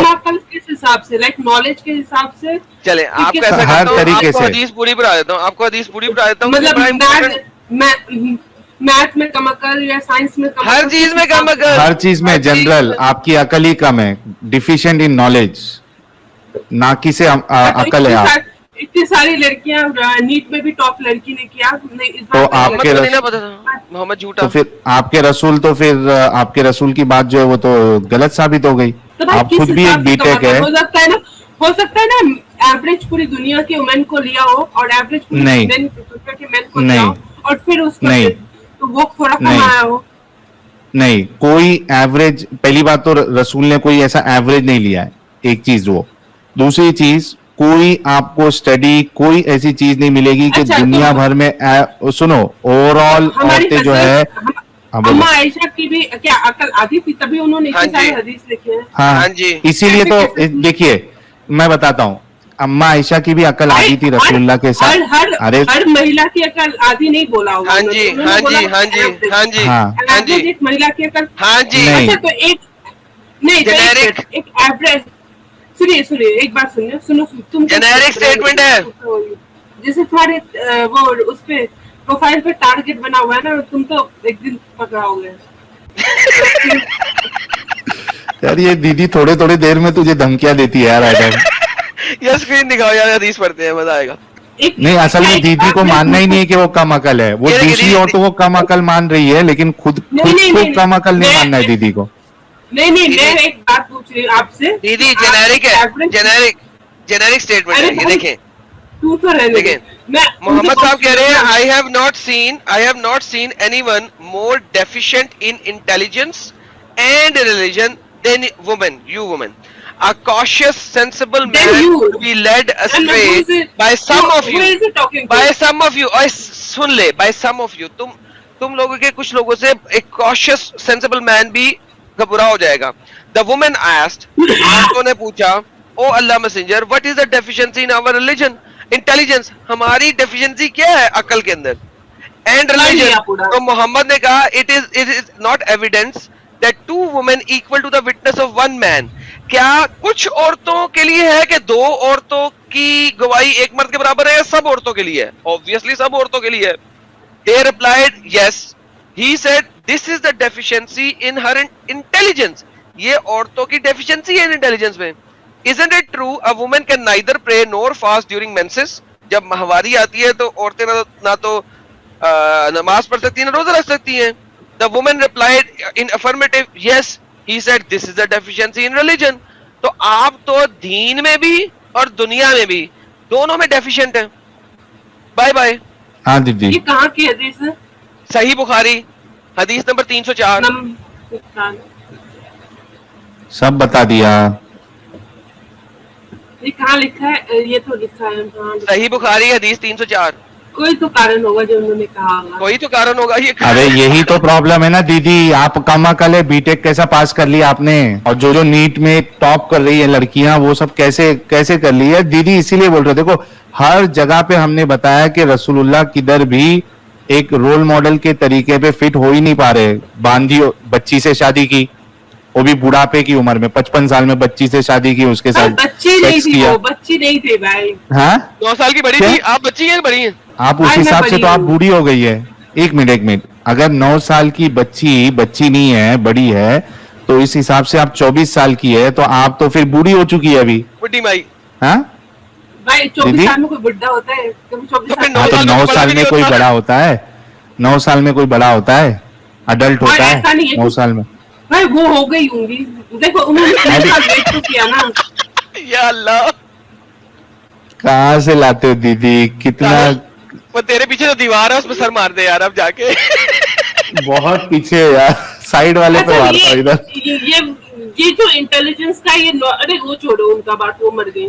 अकल किस हिसाब से, लाइक नॉलेज के हिसाब से? चले आपको ऐसा हर करता हूँ, तरीके आपको से। हदीस पूरी पढ़ा देता हूँ, आपको हदीस पूरी पढ़ा देता हूँ। मतलब मैथ में कम अकल या साइंस में कम हर अकल, चीज किस में कम हिसाब से? अकल, हर चीज में हर चीज जनरल में। आपकी अकल ही कम है, डिफिशिएंट इन नॉलेज, ना कि से अकल है आप। इतनी सारी लड़कियां नीट में भी टॉप लड़की ने किया, नहीं इस तो बार आपके मोहम्मद को नहीं ना पता था, मोहम्मद झूठा। तो फिर आपके रसूल की बात जो है वो तो गलत साबित हो गई। तो भाई आप किस खुद भी हिसाब एक से कम बीटेक अकल? है। हो सकता है ना एवरेज पूरी दुनिया के वुमेन को लिया हो और एवरेज पूरी नहीं। दुनिया के मेन को नहीं। लिया हो और फिर उसका नहीं। तो वो थोड़ा कम नहीं। आया हो। नहीं, कोई एवरेज, पहली बात तो रसूल ने कोई ऐसा एवरेज नहीं लिया है, एक चीज वो। दूसरी चीज, कोई आपको स्टडी, कोई ऐसी चीज नहीं मिलेगी कि अच्छा, दुनिया तो- भर में सुनो, ओवरऑल हमारी औरतें जो है, हाँ, बोलो। अम्मा आयशा की भी क्या अकल आधी थी, तभी उन्होंने हाँ इतने सारे जी। हदीस लिखे हैं। हाँ जी। इसीलिए तो कैसे- देखिए मैं बताता हूँ, अम्मा आयशा की भी अकल आदि थी रसूलुल्लाह के साथ। अरे हर महिला की अकल आधी नहीं बोला होगा हाँ उन्होंने। जी, उन्होंने हाँ बोला जी, हाँ जी, average। हाँ जी, हाँ। हाँ Average जी, एक महिला की अकल। हाँ जी। नहीं। अच्छा तो एक नहीं तो Generic। एक एवरेज, सुनिए एक बात सुनिए, सुनो तुम Generic statement है। जैसे तुम्हारे वो उस पे प्रोफाइल पे टारगेट बना हुआ है ना, तुम तो एक दिन पकड़ाओगे। यार ये दीदी थोड़े थोड़े देर में तुझे धमकियां देती है यार आइडम। ये स्क्रीन दिखाओ यार, हदीस पढ़ते हैं, मजा आएगा। नहीं, असल में दीदी को मानना ही नहीं है कि वो कम अकल है, वो ये देखिए, दूसरी दीदी- औरतों को कम अकल मान रही है, लेकिन खुद को कम अकल नहीं मानना है दीदी को। नहीं दीदी- मैं एक बात पूछ रही हूँ आपसे। दीदी आप जेनेरिक है, average- जेनेरिक स्टेटमेंट अरे है, ये भाई, देखें। तू तो रहने दे। देखिए, मैं मोहम्मद साहब कह रहे हैं, उनसे I have not seen anyone more deficient in intelligence and religion than women, you women. A cautious, sensible Then man you. to be led And astray who is it? by some of Who you. is he talking to? By some of you. और सुन ले, by some of you. तुम लोगों के कुछ लोगों से एक cautious, sensible man भी घबरा हो जाएगा। The woman asked, औरतों ने पूछा, ओ अल्लाह messenger, what is the deficiency in our religion? Intelligence, हमारी deficiency क्या है अकल के अंदर? And religion, लिया पूरा। तो मोहम्मद ने कहा, it is not evidence that two women equal to the witness of one man. क्या कुछ औरतों के लिए है कि दो औरतों की गवाही एक मर्द के बराबर है, या सब औरतों के लिए है? Obviously सब औरतों के लिए है। They replied, yes. He said, this is the deficiency in her intelligence. ये औरतों की deficiency है intelligence में। Isn't it true? A woman can neither pray nor fast during menses. जब माहवारी आती है तो औरतें ना तो नमाज पढ़ सकती हैं, ना रोजा रख सकती हैं। The woman replied in affirmative, yes. He said, this is the deficiency in religion. तो आप तो दीन में भी और दुनिया में भी दोनों में डेफिशिएंट हैं। Bye bye. हाँ दीदी, ये कहाँ की हदीस है? सही बुखारी हदीस नंबर 304। सब बता दिया। ये कहाँ लिखा है? ये तो लिखा है कहाँ लिखा है? सही बुखारी हदीस 304। कोई तो कारण होगा जो उन्होंने कहा होगा। कोई तो कारण होगा ये। अरे यही तो प्रॉब्लम है ना दीदी, आप कम अकल है, बीटेक कैसा पास कर लिया आपने, और जो नीट में टॉप कर रही है लड़कियां, वो सब कैसे कैसे कर ली है दीदी। इसीलिए बोल रहे, देखो हर जगह पे हमने बताया कि रसूलुल्लाह किधर भी एक रोल मॉडल के तरीके पे फिट हो ही नहीं पा रहे। बांधी बच्ची से शादी की, वो भी बुढ़ापे की उम्र में, 55 साल में बच्ची से शादी की, उसके साथ बच्ची नहीं सेक्स थी किया। वो, बच्ची नहीं थे भाई। हाँ 9 साल की बड़ी क्या? थी, आप बच्ची हैं बड़ी हैं? आप उस आज मैं हिसाब से बड़ी तो आप हूँ। बूढ़ी हो गई है। एक मिनट, अगर 9 साल की बच्ची नहीं है, बड़ी है, तो इस हिसाब से आप 24 साल की है, तो आप तो फिर बूढ़ी हो चुकी है अभी। बुड्ढी माई। हाँ भाई 24 दीदी? साल में कोई बुढ़ा होता है? कभी 24 तो फिर साल हाँ, तो 9 9 साल साल में में बड़ा कोई भी नहीं बड़ा होता है? 9 साल में कोई बड़ा होता है? अडल्ट और होता ऐसा नहीं है है 9 साल में? भाई वो हो गई होंगी। देखो उन्होंने 3 साल वेट तो किया ना। या अल्लाह, कहाँ से लाते हो दीदी, कितना वो तेरे पीछे तो दीवार है, उसमें सर मार दे यार अब जाके। बहुत पीछे है यार, साइड वाले पे अच्छा, मारता हूँ इधर। ये जो इंटेलिजेंस का ये अरे वो छोड़ो उनका बात, वो मर गई।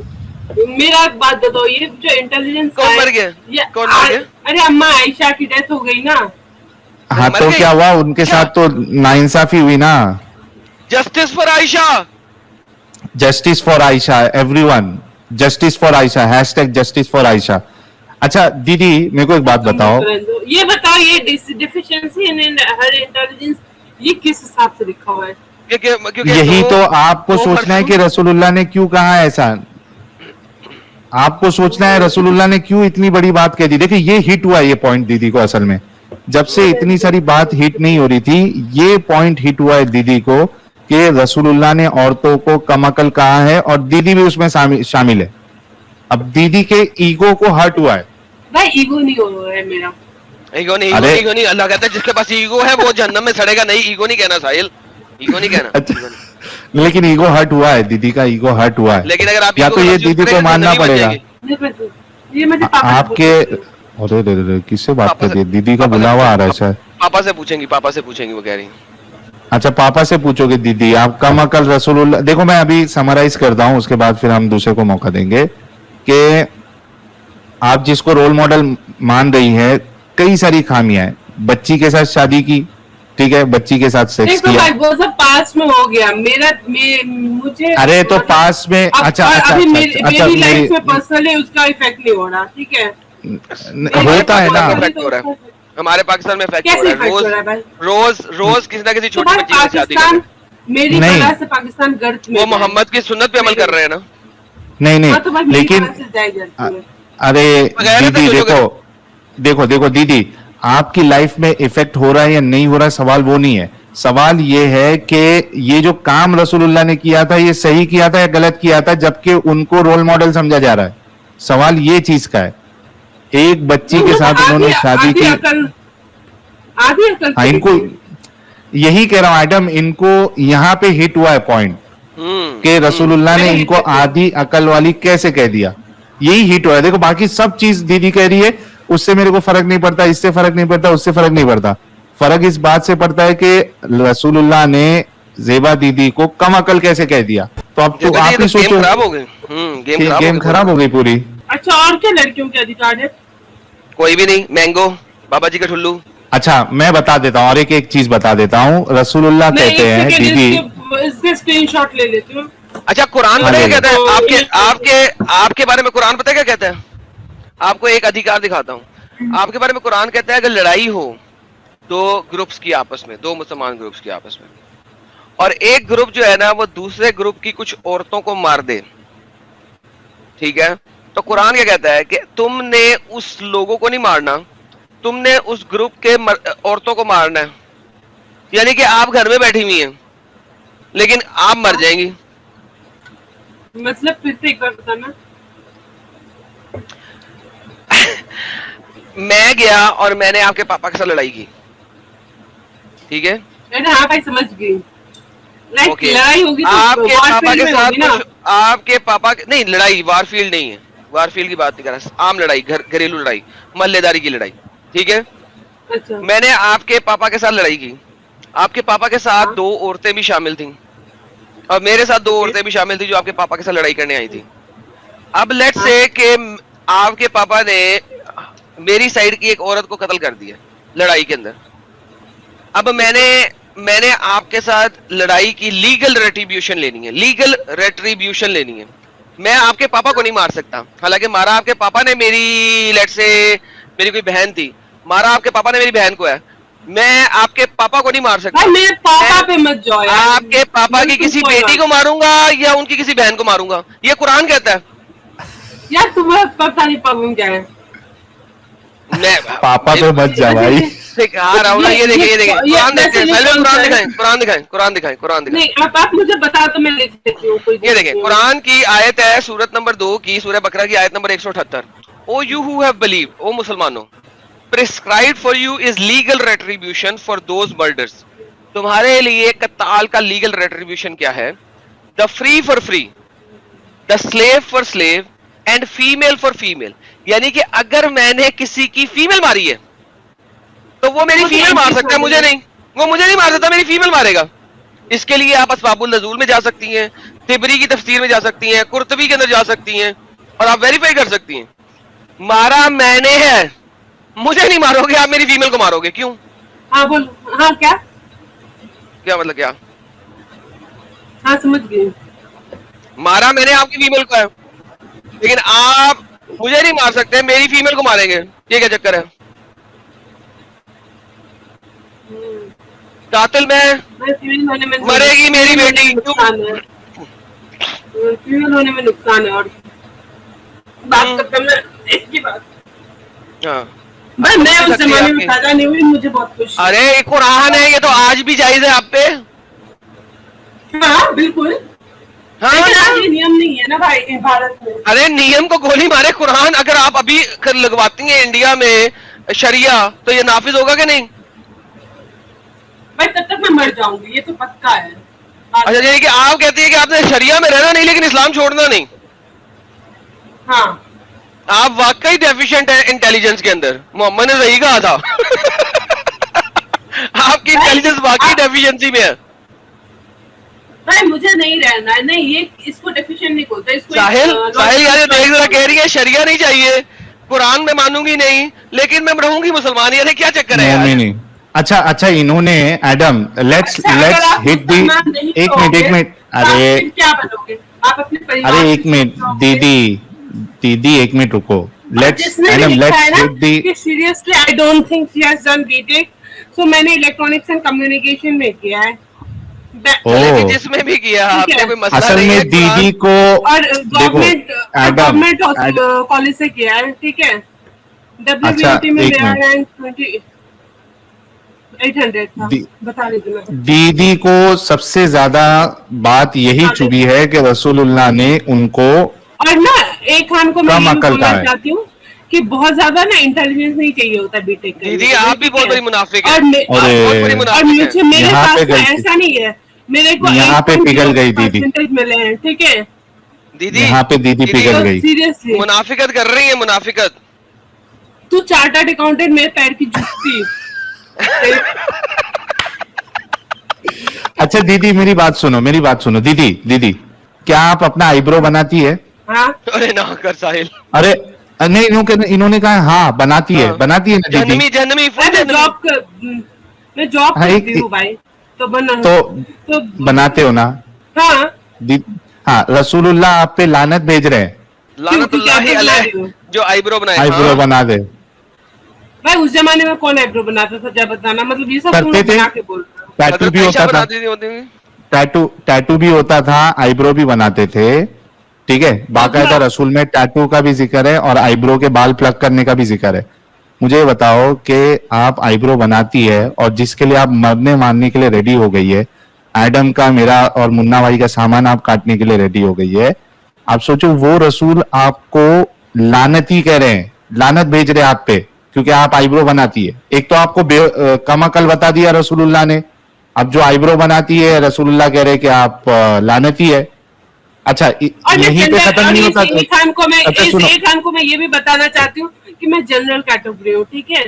मेरा एक बात बताओ, ये जो इंटेलिजेंस कौन मर गया? कौन मर गया? अरे अम्मा आयशा की डेथ हो गई ना। हाँ मर तो गई? क्या हुआ, उनके क्या? साथ तो नाइंसाफी हुई ना। Justice for Ayesha. Justice for Ayesha, everyone justice for Ayesha, hashtag justice for Ayesha. अच्छा दीदी मेरे को एक बात बताओ, ये बताओ, ये डिफिशिएंसी इन हर इंटेलिजेंस ये किस हिसाब से लिखा हुआ है? क्योंकि यही दो- तो आपको दो सोचना है मरसूम- कि रसूलुल्लाह ने क्यों कहा ऐसा। आपको सोचना है रसूलुल्लाह ने क्यों इतनी बड़ी बात कह दी। देखिए ये हिट हुआ ये पॉइंट दीदी को, असल में जब से इतनी सारी बात हिट नहीं हो रही थी, ये पॉइंट हिट हुआ है दीदी को कि रसूलुल्लाह ने औरतों को कम अकल कहा है और दीदी भी उसमें शामिल है। अब दीदी के ईगो को हर्ट हुआ है। भाई ईगो नहीं हो रहा है मेरा। ईगो नहीं, अरे- ईगो नहीं। अल्लाह कहता है जिसके पास ईगो है वो जहन्नम में सड़ेगा। नहीं, ईगो नहीं कहना साहिल, ईगो नहीं कहना। अच्छा, लेकिन ईगो हर्ट हुआ है, दीदी का ईगो हर्ट हुआ है। लेकिन अगर आप या ईगो तो का ये misuse दीदी को करेंगे, मानना जहन्नमी बन पड़ेगा। जाएगी। ये मुझे पापा से आपके पूछना अरे अरे किससे बात पापा कर से- रही है? दीदी का पापा से बुलावा आ रहा है पूछेंगी, शायद। पापा से पूछेंगी, पापा से पूछेंगी वो कह रही हैं। अच्छा पापा से पूछोगे दीदी आप कम अकल रसूलुल्लाह। देखो मैं अभी समराइज करता हूं, उसके बाद फिर हम दूसरे को मौका देंगे कि आप जिसको रोल मॉडल मान रही है, कई सारी खामियां हैं। बच्ची के साथ शादी की, ठीक है, बच्ची के साथ सेक्स देखो किया। भाई वो सब पास में हो गया। मुझे अरे तो पास में अब- अच्छा और अच्छा अभी अच्छा मेरी अच्छा लाइफ मेरी में पर्सनली उसका इफेक्ट नहीं हो रहा, ठीक है? होता है ना। इफेक्ट हो रहा है, हमारे पाकिस्तान में इफेक्ट हो कैसे रहा इफेक्ट हो रहा है है। भाई? रोज किसी ना किसी तो छोटी भाई बच्ची के साथ शादी कर रहे पाकिस्तान हैं। मेरी नहीं। वजह से पाकिस्तान गर्त में वो है। मोहम्मद की सुन्नत पे अमल कर रहे हैं ना। नहीं हाँ, तो भाई नहीं मेरी लेकिन वजह से जाए गर्त में। अरे बगैर दीदी तो जो- देखो देखो देखो दीदी, आपकी लाइफ में इफेक्ट हो रहा है या नहीं हो रहा, सवाल वो नहीं है। सवाल ये है कि ये जो काम रसूलुल्लाह ने किया था ये सही किया था या गलत किया था, जबकि उनको रोल मॉडल समझा जा रहा है। सवाल ये चीज का है। एक बच्ची के साथ उन्होंने शादी की। आधी अकल हाँ, इनको यही कह रहा हूं एडम, इनको यहाँ पे हिट हुआ है पॉइंट कि रसूलुल्लाह ने इनको आधी अकल वाली कैसे कह दिया। यही हिट हुआ है। देखो बाकी सब चीज दीदी कह रही है उससे मेरे को फर्क नहीं पड़ता, इससे फर्क नहीं पड़ता, उससे फर्क नहीं पड़ता। फर्क इस बात से पड़ता है कि रसूलुल्लाह ने जेबा दीदी को कम अकल कैसे कह दिया। तो अब तो आप ही गेम सोचो, खराब हो गए। गेम खराब हो गई पूरी। अच्छा और क्या लड़कियों के अधिकार है? कोई भी नहीं। मैंगो, बाबा जी का ठुल्लू। अच्छा मैं बता देता हूँ और एक चीज बता देता हूँ। रसूलुल्लाह मैं कहते हैं एक दीदी, सेकंड इसके स्क्रीनशॉट ले लेती हूँ। अच्छा कुरान पता है क्या कहता है? तो आपके ये- आपके आपके बारे में कुरान पता है क्या कहता है? आपको एक अधिकार दिखाता हूँ। आपके बारे में कुरान कहता है अगर लड़ाई हो दो ग्रुप्स की आपस में, दो मुसलमान ग्रुप्स की आपस में, और एक ग्रुप जो है ना वो दूसरे ग्रुप की कुछ औरतों को मार दे, ठीक है, तो कुरान क्या कहता है कि तुमने उस लोगों को नहीं मारना, तुमने उस ग्रुप के औरतों को मारना है। यानी कि आप घर में बैठी हुई हैं लेकिन आप मर जाएंगी। मतलब फिर से एक बार बताना। मैं गया और मैंने आपके पापा के साथ लड़ाई की, ठीक है, मैंने हाँ भाई समझ गई। Like okay. लड़ाई होगी तो आपके war पापा field के में साथ होगी ना। कुछ आपके पापा के नहीं, लड़ाई वारफील्ड नहीं है, वारफील्ड की बात नहीं कर रहा, आम लड़ाई, घरेलू लड़ाई, मल्लेदारी की लड़ाई, ठीक है। अच्छा मैंने आपके पापा के साथ लड़ाई की, आपके पापा के साथ दो औरतें भी शामिल थीं और मेरे साथ दो औरतें भी शामिल थी जो आपके पापा के साथ लड़ाई करने आई थी। अब लेट्स से कि आपके पापा ने मेरी साइड की एक औरत को कत्ल कर दिया लड़ाई के अंदर। अब मैंने आपके साथ लड़ाई की लीगल रेट्रीब्यूशन लेनी है, लीगल रेट्रीब्यूशन लेनी है। मैं आपके पापा को नहीं मार सकता, हालांकि मारा आपके पापा ने मेरी, लेट्स से मेरी कोई बहन थी, मारा आपके पापा ने मेरी बहन को है, मैं आपके पापा को नहीं मार सकता। भाई मेरे पापा पे मत जाओ यार। आपके पापा की किसी बेटी को मारूंगा या उनकी किसी बहन को मारूंगा, ये कुरान कहता है। यार तुम्हें पता नहीं प्रॉब्लम क्या है। मैं पापा पे मत जा भाई। सिखा रहा हूँ ना, ये देखिए कुरान देखिए, पहले कुरान दिखाएं, कुरान दिखाएं, कुरान दिखाएं, कुरान दिखाएं। नहीं आप मुझे बता तो मैं लिख देती हूँ कोई। ये देखें कुरान की आयत है सूरत नंबर 2 की, सूरह बकरा की आयत number 178। O you who have believed, ओ मुसलमानों, prescribed for you is legal retribution for those murders. तुम्हारे लिए कत्ताल का लीगल रेट्रीब्यूशन क्या है? The free for free, the slave for slave and female for female. यानी कि अगर मैंने किसी की फीमेल मारी है तो वो मेरी फीमेल मार सकता है, मुझे नहीं, वो मुझे नहीं मार सकता, मेरी फीमेल मारेगा। इसके लिए आप असबाबुल नज़ूल में जा सकती हैं, तिबरी की तफसीर में जा सकती हैं, कुर्तबी के अंदर जा सकती हैं और आप वेरीफाई कर सकती हैं। मारा मैंने है, मुझे नहीं मारोगे, आप मेरी फीमेल को मारोगे, क्यों? हाँ बोलो। हाँ क्या क्या मतलब क्या? हाँ समझ गई। मारा मैंने आपकी फीमेल को है, लेकिन आप मुझे नहीं मार सकते, मेरी फीमेल को मारेंगे, ये क्या चक्कर है? कातिल मैं, फीमेल होने में मरेगी मेरी बेटी। नुकसान है, फीमेल होने में नुकसान है। और बात करता मैं इसकी बात, हाँ भाई मैं उस जमाने में पैदा नहीं हुई, मुझे बहुत खुशी। अरे ये कुरान है, ये तो आज भी जायज है आप पे। हाँ बिल्कुल, लेकिन आज ये नियम नहीं है ना भाई भारत में। अरे नियम को गोली मारे कुरान, अगर आप अभी लगवाती हैं इंडिया में शरिया तो ये नाफिज होगा कि नहीं? भाई तब तक मैं मर जाऊंगी, ये तो पक्का है। अच्छा यानी कि आप कहती है कि आपने शरिया में रहना नहीं लेकिन इस्लाम छोड़ना नहीं। हाँ आप वाकई डेफिशिएंट है इंटेलिजेंस के अंदर, मोहम्मद ने सही कहा था। आपकी इंटेलिजेंस वाकई डेफिशिएंसी में है। भाई मुझे नहीं रहना है, नहीं ये इसको डेफिशिएंट नहीं बोलते, इसको साहिल यार ये देख जरा, कह रही है शरिया नहीं चाहिए, कुरान में मानूंगी नहीं लेकिन मैं रहूंगी मुसलमान, यार क्या चक्कर है यार? अच्छा अच्छा, इन्होंने एडम लेट्स हिट दी, एक मिनट, अरे क्या बनोगे आप अपने परिवार? अरे एक मिनट दीदी एक मिनट रुको, let's Adam let's hit the. Seriously I don't think she has done BTech, so मैंने इलेक्ट्रॉनिक्स एंड कम्युनिकेशन में किया है। जिसमें भी किया आपने कोई मसला असल नहीं में है, दीदी को और गवर्नमेंट कॉलेज से किया है, ठीक है। WBUT में मेरा रैंक 800 था, बता रही थी। दीदी को सबसे ज्यादा बात यही चुभी है कि रसूलुल्लाह ने उनको, और ना एक खान को मैं कम अकल का है चाहती हूँ कि बहुत ज्यादा ना इंटेलिजेंस नहीं चाहिए होता बीटेक के लिए। दीदी आप भी बहुत बड़ी मुनाफिक है, और बहुत बड़ी और मुनाफिक मुझे है। मेरे पास तो ऐसा नहीं है, मेरे को यहाँ पे पिघल गई दीदी, मिले हैं, ठीक है दीदी यहाँ पे दीदी पिघल गई। सीरियसली मुनाफिकत कर रही है, मुनाफिकत। तू चार्टर्ड अकाउंटेंट मेरे पैर की जूती। अच्छा दीदी मेरी बात सुनो दीदी क्या आप अपना आईब्रो बनाती है? हाँ अरे ना कर साहिल, अरे नहीं इन्होंने कहा हाँ बनाती है ना दीदी? जन्नमी मैं जॉब हाँ, करती हूँ भाई, तो बनाते हो ना? हाँ हाँ, रसूलुल्लाह आप पे लानत भेज रहे हैं, लानतुल्लाहि अलैह, जो आईब्रो बनाए। आईब्रो बना दे। भाई उस जमाने में कौन आईब्रो बनाता था, क्या बताना, मतलब ये सब करते थे, बना के बोल रहा हूँ। टैटू भी होता था, टैटू भी होता था, आईब्रो भी बनाते थे, ठीक है। बाकायदा रसूल में टैटू का भी जिक्र है और आईब्रो के बाल प्लग करने का भी जिक्र है। मुझे बताओ कि आप आईब्रो बनाती है और जिसके लिए आप मरने मारने के लिए रेडी हो गई है, एडम का, मेरा और मुन्ना भाई का सामान आप काटने के लिए रेडी हो गई है, आप सोचो वो रसूल आपको लानती कह रहे हैं, लानत भेज रहे हैं आप पे क्योंकि आप आईब्रो बनाती है। एक तो आपको कम अकल बता दिया रसूलुल्लाह ने, अब जो आईब्रो बनाती है रसूलुल्लाह कह रहे हैं कि आप लानती है। अच्छा यहीं पे खत्म नहीं होता। एक खान को मैं ये भी बताना चाहती हूँ कि मैं जनरल कैटेगरी हूँ, ठीक है।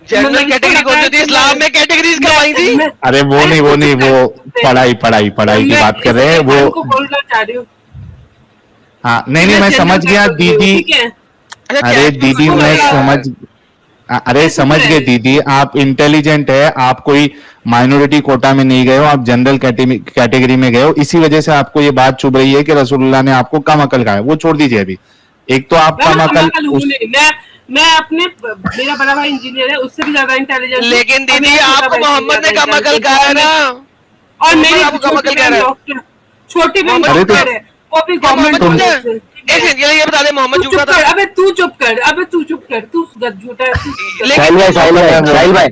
जनरल कैटेगरी कौन सी थी? इस्लाम में कैटेगरीज कब आई थी? अरे वो नहीं वो पढ़ाई की बात कर रहे हैं वो। बोलना चाह रही हूँ। हाँ नहीं मैं समझ गया दीदी। अरे दीदी मैं समझ गए दीदी, आप इंटेलिजेंट है, आप कोई माइनॉरिटी कोटा में नहीं गए हो, आप जनरल कैटेगरी में गए हो, इसी वजह से आपको ये बात चुभ रही है कि रसूलुल्लाह ने आपको कम अकल कहा है। वो छोड़ दीजिए अभी, एक तो आप कम अकल, मैं अपने, मेरा बड़ा भाई इंजीनियर है, उससे भी ज्यादा इंटेलिजेंट। लेकिन दीदी आपको मोहम्मद ने कम अकल कहा है ना, और मेरी आपको कम अकल कह रहा है, छोटी बहन डॉक्टर है, वो भी गवर्नमेंट। ये बता दे मोहम्मद झूठा था। अबे तू चुप कर, तू झूठा है। साहिल भाई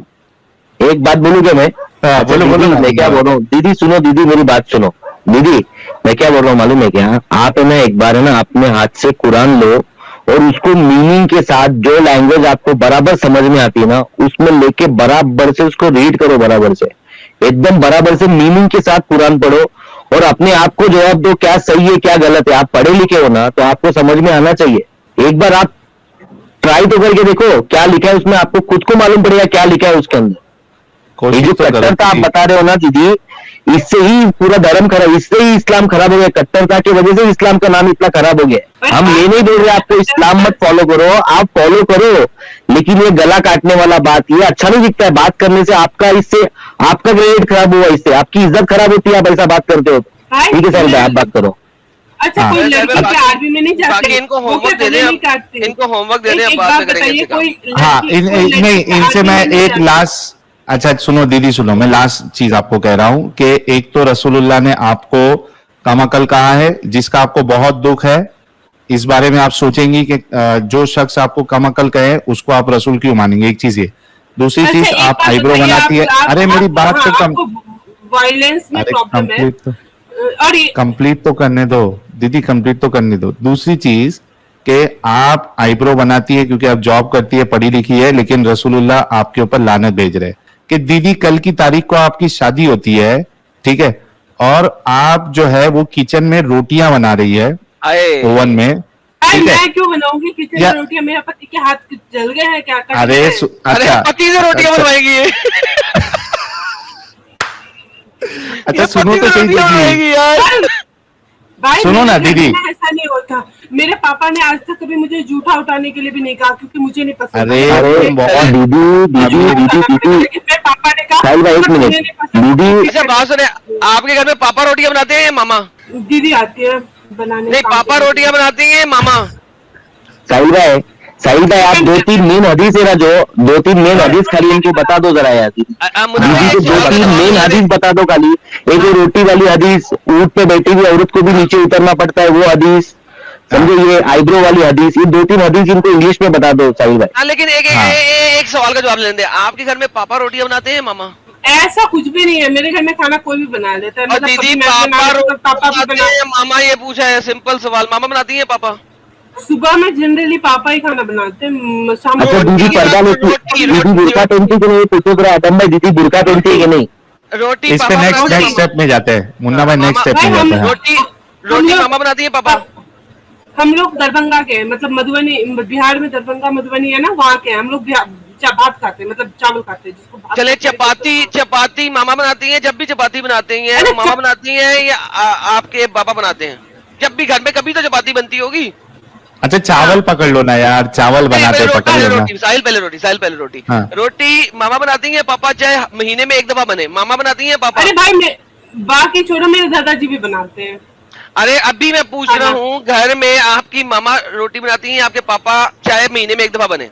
एक बात बोलूं क्या मैं? बोलो मैं क्या बोल रहा हूँ दीदी, सुनो दीदी मेरी बात सुनो दीदी, मैं क्या बोल रहा हूँ मालूम है क्या? आप है ना एक बार है ना अपने हाथ से कुरान लो और उसको मीनिंग के साथ, जो लैंग्वेज आपको बराबर समझ में आती है ना, उसमें लेके बराबर से उसको रीड करो, बराबर से एकदम बराबर से मीनिंग के साथ कुरान पढ़ो और अपने आप को जवाब दो क्या सही है क्या गलत है। आप पढ़े लिखे हो ना तो आपको समझ में आना चाहिए। एक बार आप ट्राई तो करके देखो क्या लिखा है उसमें, आपको खुद को मालूम पड़ेगा क्या लिखा है उसके अंदर। ये जो कट्टरता आप बता रहे हो ना दीदी, इससे ही पूरा धर्म खराब, इससे ही इस्लाम खराब हो गया। कट्टरता की वजह से इस्लाम का नाम इतना खराब हो गया। हम ये नहीं बोल रहे आपको इस्लाम मत फॉलो करो, आप फॉलो करो, लेकिन ये गला काटने वाला बात, ये अच्छा नहीं दिखता है। बात करने से आपका, इससे आपका ग्रेड खराब हुआ, इससे आपकी इज्जत खराब होती है, आप ऐसा बात करते हो। भाई ठीक है साहिल भाई, आप बात करो। अच्छा हाँ। कोई अरे लड़की बाकी- क्या आर्मी में नहीं जाती? बाकी इनको वो होमवर्क क्या दे गले दें, नहीं काटती? इनको होमवर्क दे दें, एक बाद बात में करेंगे बताइए, ये काम। कोई हाँ लड़की- इन, कोई इन, लड़की नहीं क्या इनसे आर्मी मैं में नहीं एक जाती? लास्ट, अच्छा सुनो दीदी सुनो, मैं लास्ट चीज आपको कह रहा हूं कि एक तो रसूलुल्लाह ने आपको कमाकल कहा है जिसका आपको बहुत दुख है। इस बारे में आप सोचेंगी कि जो शख्स आपको कमाकल कहे उसको आप रसूल क्यों मानेंगे, एक चीज ये। दूसरी अच्छा, चीज एक आप बात आईब्रो बताइए, बनाती है, अरे मेरी बात हाँ, तो कम, आपको वायलेंस में अरे प्रॉब्लम है कंप्लीट तो और ये कंप्लीट तो करने दो दीदी, कंप्लीट तो करने दो। दूसरी चीज कि आप आईब्रो बनाती है क्योंकि आप जॉब करती है, पढ़ी लिखी है, लेकिन रसूलुल्लाह आपके ऊपर लानत भेज रहे हैं कि दीदी कल की तारीख को आपकी शादी होती है, ठीक है, और आप जो है वो किचन में रोटियां बना रही है आए ओवन में, अरे ठीक है। मैं क्यों बनाऊंगी किचन या- में रोटियां? मेरे पति के हाथ जल गए हैं क्या? कट अरे गए हैं? अरे अच्छा पति से रोटियां अच्छा, बनवाएगी ये। अच्छा ये सुनो पति तो से सही रोटियां दीदी, बनाएगी यार। भाई सुनो मेरे ना घर दीदी। में ऐसा नहीं होता। मेरे पापा ने आज तक कभी मुझे जूठा उठाने के लिए भी नहीं कहा क्योंकि मुझे नहीं पसंद। अरे अरे बहुत दीदी दीदी दीदी दीदी लेकिन मेरे पापा ने कहा साहिल भाई एक "मुझे मिनट, नहीं पसंद।" दीदी अच्छा बात सुने, आपके घर में पापा रोटियां बनाते हैं या मामा? दीदी आती है बनाने नहीं, काम पापा करने। रोटियां बनाती हैं मामा? साहिल भाई आप दो तीन मेन हदीस है ना, जो दो तीन मेन हदीस खाली इनको बता दो जरा यार दीदी। मुझे दीदी को एक दो सवाल का तीन जवाब मेन दे हदीस दे। बता दो खाली। एक वो रोटी वाली हदीस, ऊंट पे बैठी हुई औरत को भी नीचे उतरना पड़ता है, वो हदीस समझो। ये आईब्रो वाली हदीस, ये दो तीन हदीस इनको इंग्लिश में बता दो साहिल भाई। हाँ, लेकिन हाँ। एक सवाल का जवाब लेने दे। आपके घर में पापा रोटियां बनाते हैं या मामा? ऐसा कुछ भी नहीं है, मेरे घर में खाना कोई भी बना लेता है। और मतलब दीदी कभी मैं पापा बना लेती हूँ, तो पापा भी बनाते बना। हैं या मामा? ये पूछा है, सिंपल सवाल। मामा बनाती हैं पापा? सुबह में जनरली पापा ही खाना बनाते हैं, शाम अच्छा को दीदी रोटी पर्दा की लेती, रोटी- दीदी बुरका पहनती है कि नहीं, पूछो जरा आदम भाई, दीदी बुरका पहनती है कि नहीं? रोटी इस पे पापा नेक्स्ट बनाते हैं नेक्स्ट मामा? स्टेप में जाते हैं मुन्ना भाई, नेक्स्ट स्टेप भाई में हम जाते हैं। रोटी हम रोटी लोग- मामा बनाती हैं पापा? हम लोग दरभंगा के हैं, मतलब मधुबनी, बिहार में दरभंगा मधुबनी है ना, वहाँ के हैं हम लोग। भात खाते हैं, मतलब चावल खाते हैं जिसको भात चले, कहते हैं। चपाती चपाती मामा बनाती हैं? जब भी चपाती बनाती हैं अरे वो मामा चप- बनाती हैं या आपके पापा बनाते हैं? जब भी घर में कभी तो चपाती बनती होगी। अच्छा चावल पकड़ लो ना यार, चावल बनाते पहले पकड़ लो ना। रोटी, साहिल पहले रोटी, साहिल पहले रोटी। हाँ। रोटी मामा बनाती हैं पापा, चाहे महीने में एक दफा बने, मामा बनाती हैं पापा? अरे भाई मैं बाकी छोड़ो, मेरे दादाजी भी बनाते हैं। अरे अभी मैं पूछ रहा हूँ, घर में आपकी मामा रोटी बनाती हैं, आपके पापा चाहे महीने में एक दफा बने?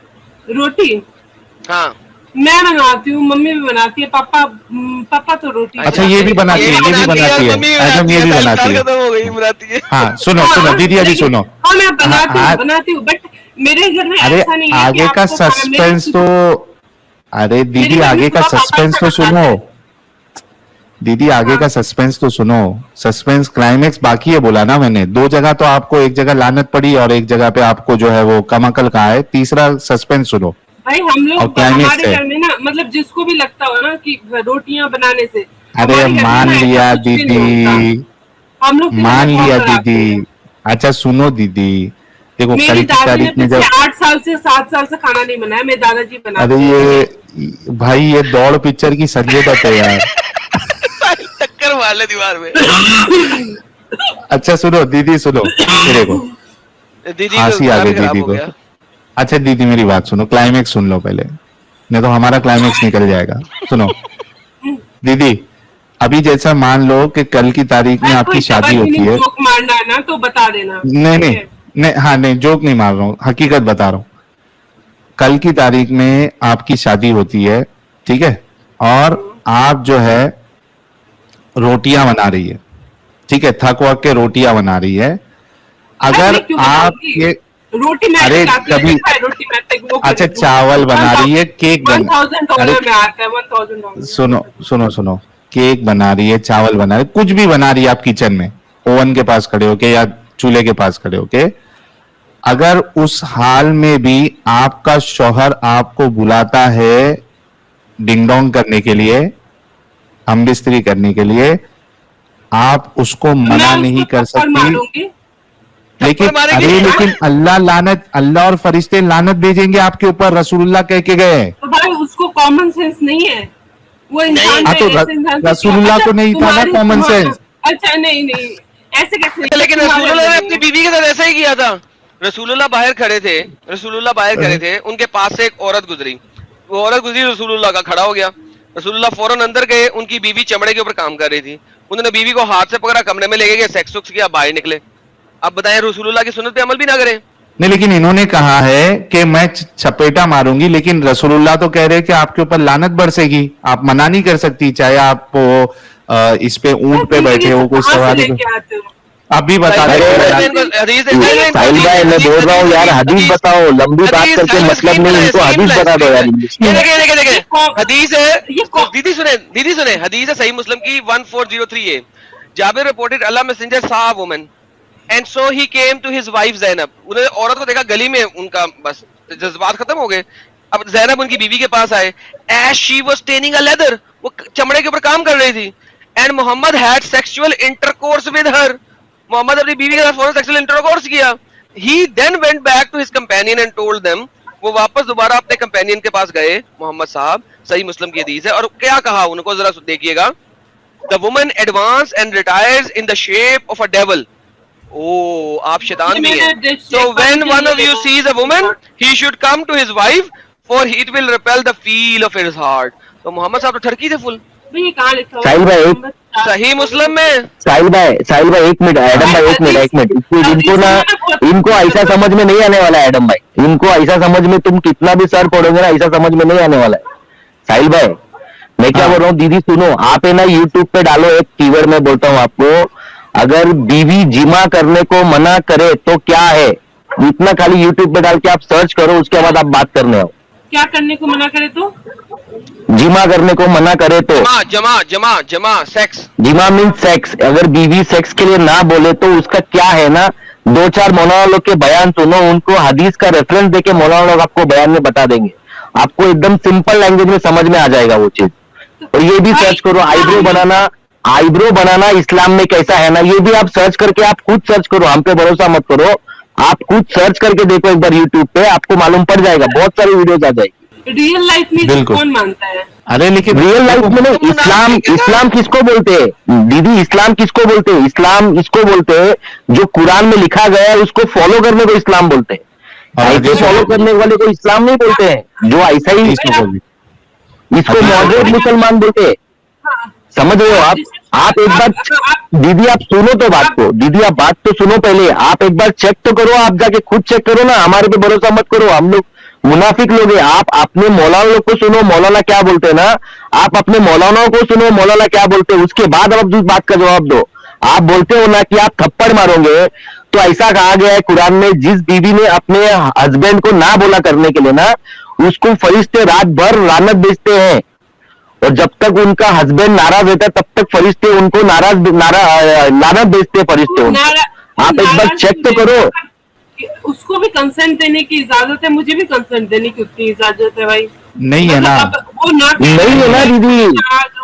रोटी हाँ। मैं बनाती हूँ, मम्मी भी बनाती है, पापा तो रोटी अच्छा ये भी बनाती है, ये भी बनाती है, आजम ये भी बनाती है। खत्म हो गई, बनाती है। हाँ सुनो सुनो दीदी, अभी सुनो। हाँ मैं बनाती हाँ, हूँ बनाती हूँ, बट मेरे घर में अरे ऐसा नहीं है कि आगे का आपको खाना- मेरे- सस्पेंस तो, अरे दीदी मेरे घर आगे में का पापा सस्पेंस तो अच्छा सुनो बनाते हैं। दीदी, आगे का सस्पेंस तो सुनो। सस्पेंस क्लाइमेक्स बाकी है बोला ना मैंने। दो जगह तो आपको, एक जगह लानत पड़ी और एक जगह पे आपको जो है वो कमाकल कहा है। तीसरा सस्पेंस सुनो। भाई हम और लोग climax हमारे है। घर में ना, मतलब जिसको भी लगता हो ना कि रोटियां बनाने से, अरे हमारे घर में मान ना ऐसा लिया कुछ भी नहीं दीदी, होता। हम लोग के घर मान में लिया बहुत बनाते दीदी। हैं। अच्छा सुनो दीदी, देखो कल मेरी की दादी ने तारीख में पिछले जब, 8 साल से 7 साल से खाना नहीं बनाया, मेरे दादाजी बनाते अरे ये भाई ये दौड़ पिक्चर की संजय दत्त है यार। साहिल टक्कर मार ले दीवार में। अच्छा सुनो दीदी, सुनो ये देखो, दीदी हंसी आ गई खराब दीदी हो को। गया। अच्छा दीदी मेरी बात सुनो, क्लाइमेक्स सुन लो पहले, नहीं तो हमारा क्लाइमेक्स निकल जाएगा। सुनो दीदी, अभी जैसा मान लो कि कल की तारीख में आपकी शादी होती है। जोक मारना है ना तो बता देना। नहीं नहीं नहीं, हाँ नहीं जोक नहीं मार रहा हूँ, हकीकत बता रहा हूँ। कल की तारीख में आपकी शादी होती है, ठीक है, और आप जो है रोटियां बना रही है, ठीक है, थक वक के रोटियां बना रही है। अगर मैं क्यों आप बनाऊंगी? ये, रोटी मैं अरे कभी- रोटी मैं अच्छा चावल बना रही है, केक बना, $1000 अरे में आता है, $1000। सुनो सुनो सुनो, केक बना रही है, चावल बना रही है, कुछ भी बना रही है आप किचन में, ओवन के पास खड़े होके या चूल्हे के पास खड़े होके। अगर उस हाल में भी आपका शौहर आपको बुलाता है डिंग डोंग करने के लिए, हम बिस्तरी करने के लिए, आप उसको मना नहीं कर सकती। मारूंगी। लेकिन मारेंगे? अरे लेकिन अल्लाह लानत, अल्लाह और फरिश्ते लानत भेजेंगे आपके ऊपर, रसूलुल्लाह कह के गए हैं। तो भाई उसको कॉमन सेंस नहीं है, वो इंसान हाँ, है, तो ऐसे इंसान से रसूलुल्लाह क्या- को नहीं था ना तुम्हारी- common तुम्हारा- sense। अच्छा नहीं नहीं ऐसे कैसे? लेकिन तुम्हारे रसूलुल्लाह ने नहीं अपनी है। बीवी के साथ ऐसा ही किया था। रसूलुल्लाह बाहर खड़े थे, रसूलुल्लाह बाहर खड़े थे, उनके पास से एक औरत गुजरी, वो औरत गुजरी, रसूलुल्लाह का खड़ा हो गया। रसूलुल्लाह फौरन अंदर गए, उनकी बीवी चमड़े के ऊपर काम कर रही थी, उन्होंने बीवी को हाथ से पकड़ा, कमरे में लेके गए, सेक्स वक्स किया, बाहर निकले। अब बताएं रसूलुल्लाह की सुन्नत पे अमल भी ना करें? नहीं, लेकिन इन्होंने कहा है कि मैं चपेटा मारूंगी, लेकिन रसूलुल्लाह तो कह रहे हैं कि आपके ऊपर लानत बरसेगी, आप मना नहीं कर सकती, चाहे आप इस पे ऊंट पे बैठे हो, कोई सवारी आप भी बता अरे हदीस साहिल भाई मैं बोल रहा हूँ यार, हदीस बताओ, लंबी बात करके मतलब नहीं, इनको हदीस बता दो यार इंग्लिश में। देखे हदीस है, दीदी सुने हदीस है सही मुस्लिम की 1403 है। Jabir reported Allah messenger saw a woman and so he came to his wife Zainab। उन्होंने औरत को देखा गली में, उनका बस जज्बात खत्म हो गए। अब जैनब उनकी बीवी के पास आए, as she was staining a leather, वो चमड़े के ऊपर काम कर रही थी, and Mohammad had sexual intercourse with her, Mohammad अपनी बीवी के साथ फौरन सेक्सुअल इंटरकोर्स किया। He then went back to his companion and told them, वो वापस दोबारा अपने कंपेनियन के पास गए मोहम्मद साहब, सही मुस्लिम की हदीस है, और क्या कहा उनको जरा देखिएगा। The woman advanced and retires in the shape of a devil। ओ आप शैतान भी हैं। So when one of you sees a woman, he should come to his wife, for it will repel the feel of his heart। तो मोहम्मद साहब तो ठरकी थे full. साहिल भाई सही मुस्लिम में साहिल भाई एक मिनट, एडम भाई एक मिनट इनको ना, इनको ऐसा समझ में नहीं आने वाला है एडम भाई, इनको ऐसा समझ में, तुम कितना भी सर पढ़ोगे ना, ऐसा समझ में नहीं आने वाला है। साहिल भाई मैं क्या बोल रहा हूँ, दीदी सुनो, आप है ना यूट्यूब पे डालो एक कीवर्ड, में बोलता हूँ आपको, अगर बीवी जिमा करने को मना करे तो क्या है, इतना खाली यूट्यूब पे डाल के आप सर्च करो, उसके बाद आप बात करने आओ। क्या करने को मना करे तो? जिमा करने को मना करे तो जमा सेक्स, जिमा मीन सेक्स, अगर बीवी सेक्स के लिए ना बोले तो उसका क्या है ना, 2-4 मौलाना लोग के बयान सुनो, उनको हदीस का रेफरेंस देके मौलाना लोग आपको बयान में बता देंगे, आपको एकदम सिंपल लैंग्वेज में समझ में आ जाएगा वो चीज। और ये भी सर्च करो, आईब्रो बनाना इस्लाम में कैसा है ना, ये भी आप सर्च करके, आप खुद सर्च करो, हम पे भरोसा मत करो, आप खुद सर्च करके देखो एक बार यूट्यूब पे, आपको मालूम पड़ जाएगा, बहुत सारी वीडियोस आ जाएगी। रियल लाइफ में कौन मानता है? अरे लेकिन रियल लाइफ में नहीं, इस्लाम किसको बोलते हैं दीदी, इस्लाम किसको बोलते हैं? इस्लाम इसको बोलते हैं जो कुरान में लिखा गया है उसको फॉलो करने को इस्लाम बोलते हैं, ऐसे फॉलो करने वाले को इस्लाम नहीं बोलते हैं, जो ऐसा ही इसको मॉडरेट मुसलमान बोलते हैं। समझ रहे हो आप एक बार दीदी आप सुनो तो बात को, दीदी आप बात तो सुनो पहले, आप एक बार चेक तो करो, आप जाके खुद चेक करो ना, हमारे पे भरोसा मत करो, हम लोग मुनाफिक लोग हैं। आप अपने मौलाना लोग को सुनो, मौलाना क्या बोलते हैं ना, आप अपने मौलानाओं को सुनो, मौलाना क्या बोलते हैं, उसके बाद आप जिस बात का जवाब दो। आप बोलते हो ना कि आप थप्पड़ मारोगे, तो ऐसा कहा गया है कुरान में, जिस बीवी ने अपने हस्बैंड को ना बोला करने के लिए ना, उसको फरिश्ते रात भर लानत भेजते हैं, और जब तक उनका हस्बैंड नाराज रहता है तब तक फरिश्ते उनको लानत भेजते हैं फरिश्ते उनको। आप एक बार चेक तो करो। उसको भी कंसेंट देने की इजाजत है, मुझे भी कंसेंट देने की उतनी इजाजत है भाई। नहीं है ना, वो नहीं है ना दीदी।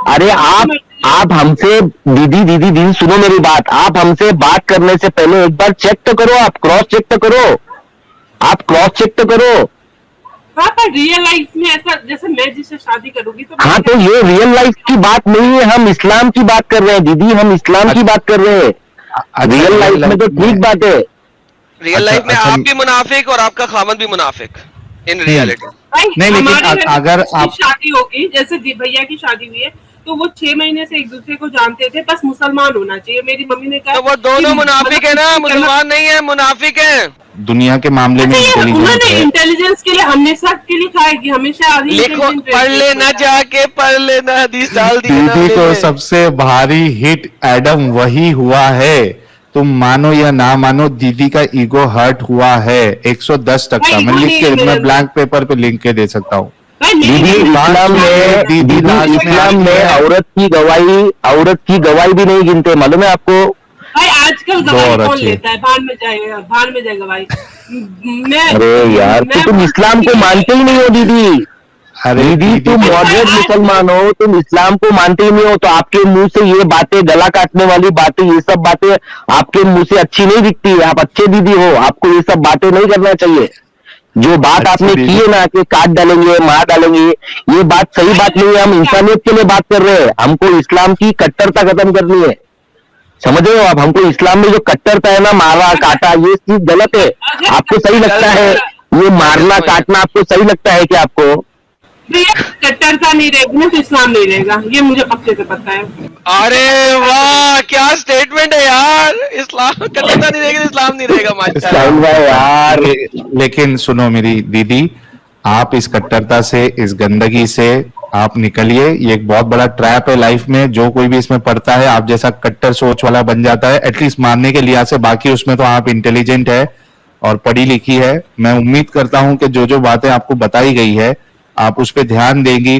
अरे आप हमसे दीदी सुनो मेरी बात, आप हमसे बात करने से पहले एक बार चेक तो करो, आप क्रॉस चेक तो करो, आप क्रॉस चेक तो करो। हाँ पर रियल लाइफ में ऐसा, जैसे मैं जिससे शादी करूंगी तो हाँ, तो ये रियल लाइफ की बात नहीं है, हम इस्लाम की बात कर रहे हैं दीदी, हम इस्लाम की बात कर रहे हैं। रियल लाइफ में तो ठीक बात है, रियल लाइफ में आप भी मुनाफिक और आपका खामद भी मुनाफिक इन रियलिटी। नहीं, लेकिन अगर आप शादी होगी, जैसे भैया की शादी हुई है, तो वो 6 महीने से एक दूसरे को जानते थे, बस मुसलमान होना चाहिए। मेरी मम्मी ने कहा तो वो दोनों मुनाफिक है ना, मुसलमान नहीं है, मुनाफिक है। दुनिया के मामले में उन्होंने इंटेलिजेंस के लिए हमेशा के लिए कहा है कि हमेशा लिखो, पढ़ लेना, जाके पढ़ लेना, हदीस डाल दी ना। दीदी को सबसे भारी हिट एडम वही हुआ है, तुम मानो या ना मानो, दीदी का ईगो हर्ट हुआ है 110%। मैं लिख के, मैं ब्लैंक पेपर पे लिख के दे सकता हूँ। दीदी इस्लाम में औरत की गवाही भी नहीं गिनते, मालूम है आपको? भाई आजकल गवाही कौन लेता है? भाड़ में जाए गवाही। अरे यार तुम इस्लाम को मानते ही नहीं हो दीदी। अरे दीदी तुम मॉडरेट मुसलमान हो, तुम इस्लाम को मानते ही नहीं हो, तो आपके मुंह से ये बातें, गला काटने वाली बातें, ये सब बातें आपके मुंह से अच्छी नहीं दिखती है। आप अच्छे दीदी हो, आपको ये सब बातें नहीं करना चाहिए। जो बात आपने की है ना कि काट डालेंगे, मार डालेंगे, ये बात सही बात नहीं है। हम इंसानियत के लिए बात कर रहे हैं, हमको इस्लाम की कट्टरता खत्म करनी है, समझ रहे हो आप? हमको इस्लाम में जो कट्टरता है ना, मारा काटा, ये चीज गलत है। आपको सही लगता है ये मारना काटना? आपको सही लगता है कि आपको? भैया कट्टरता नहीं रहेगी ना तो इस्लाम नहीं रहेगा, ये मुझे पक्के से पता है। अरे वाह क्या स्टेटमेंट है यार, इस्लाम कट्टरता नहीं रहेगी तो इस्लाम नहीं रहेगा। माशाल्लाह इस्लाम भाई यार, लेकिन सुनो मेरी दीदी, आप इस कट्टरता से, इस गंदगी से आप निकलिए। ये एक बहुत बड़ा ट्रैप है लाइफ में, जो कोई भी इसमें पड़ता है आप जैसा कट्टर सोच वाला बन जाता है, एटलीस्ट मानने के लिहाज से। बाकी उसमें तो आप इंटेलिजेंट है और पढ़ी लिखी है। मैं उम्मीद करता हूं कि जो जो बातें आपको बताई गई है आप उस पर ध्यान देंगी,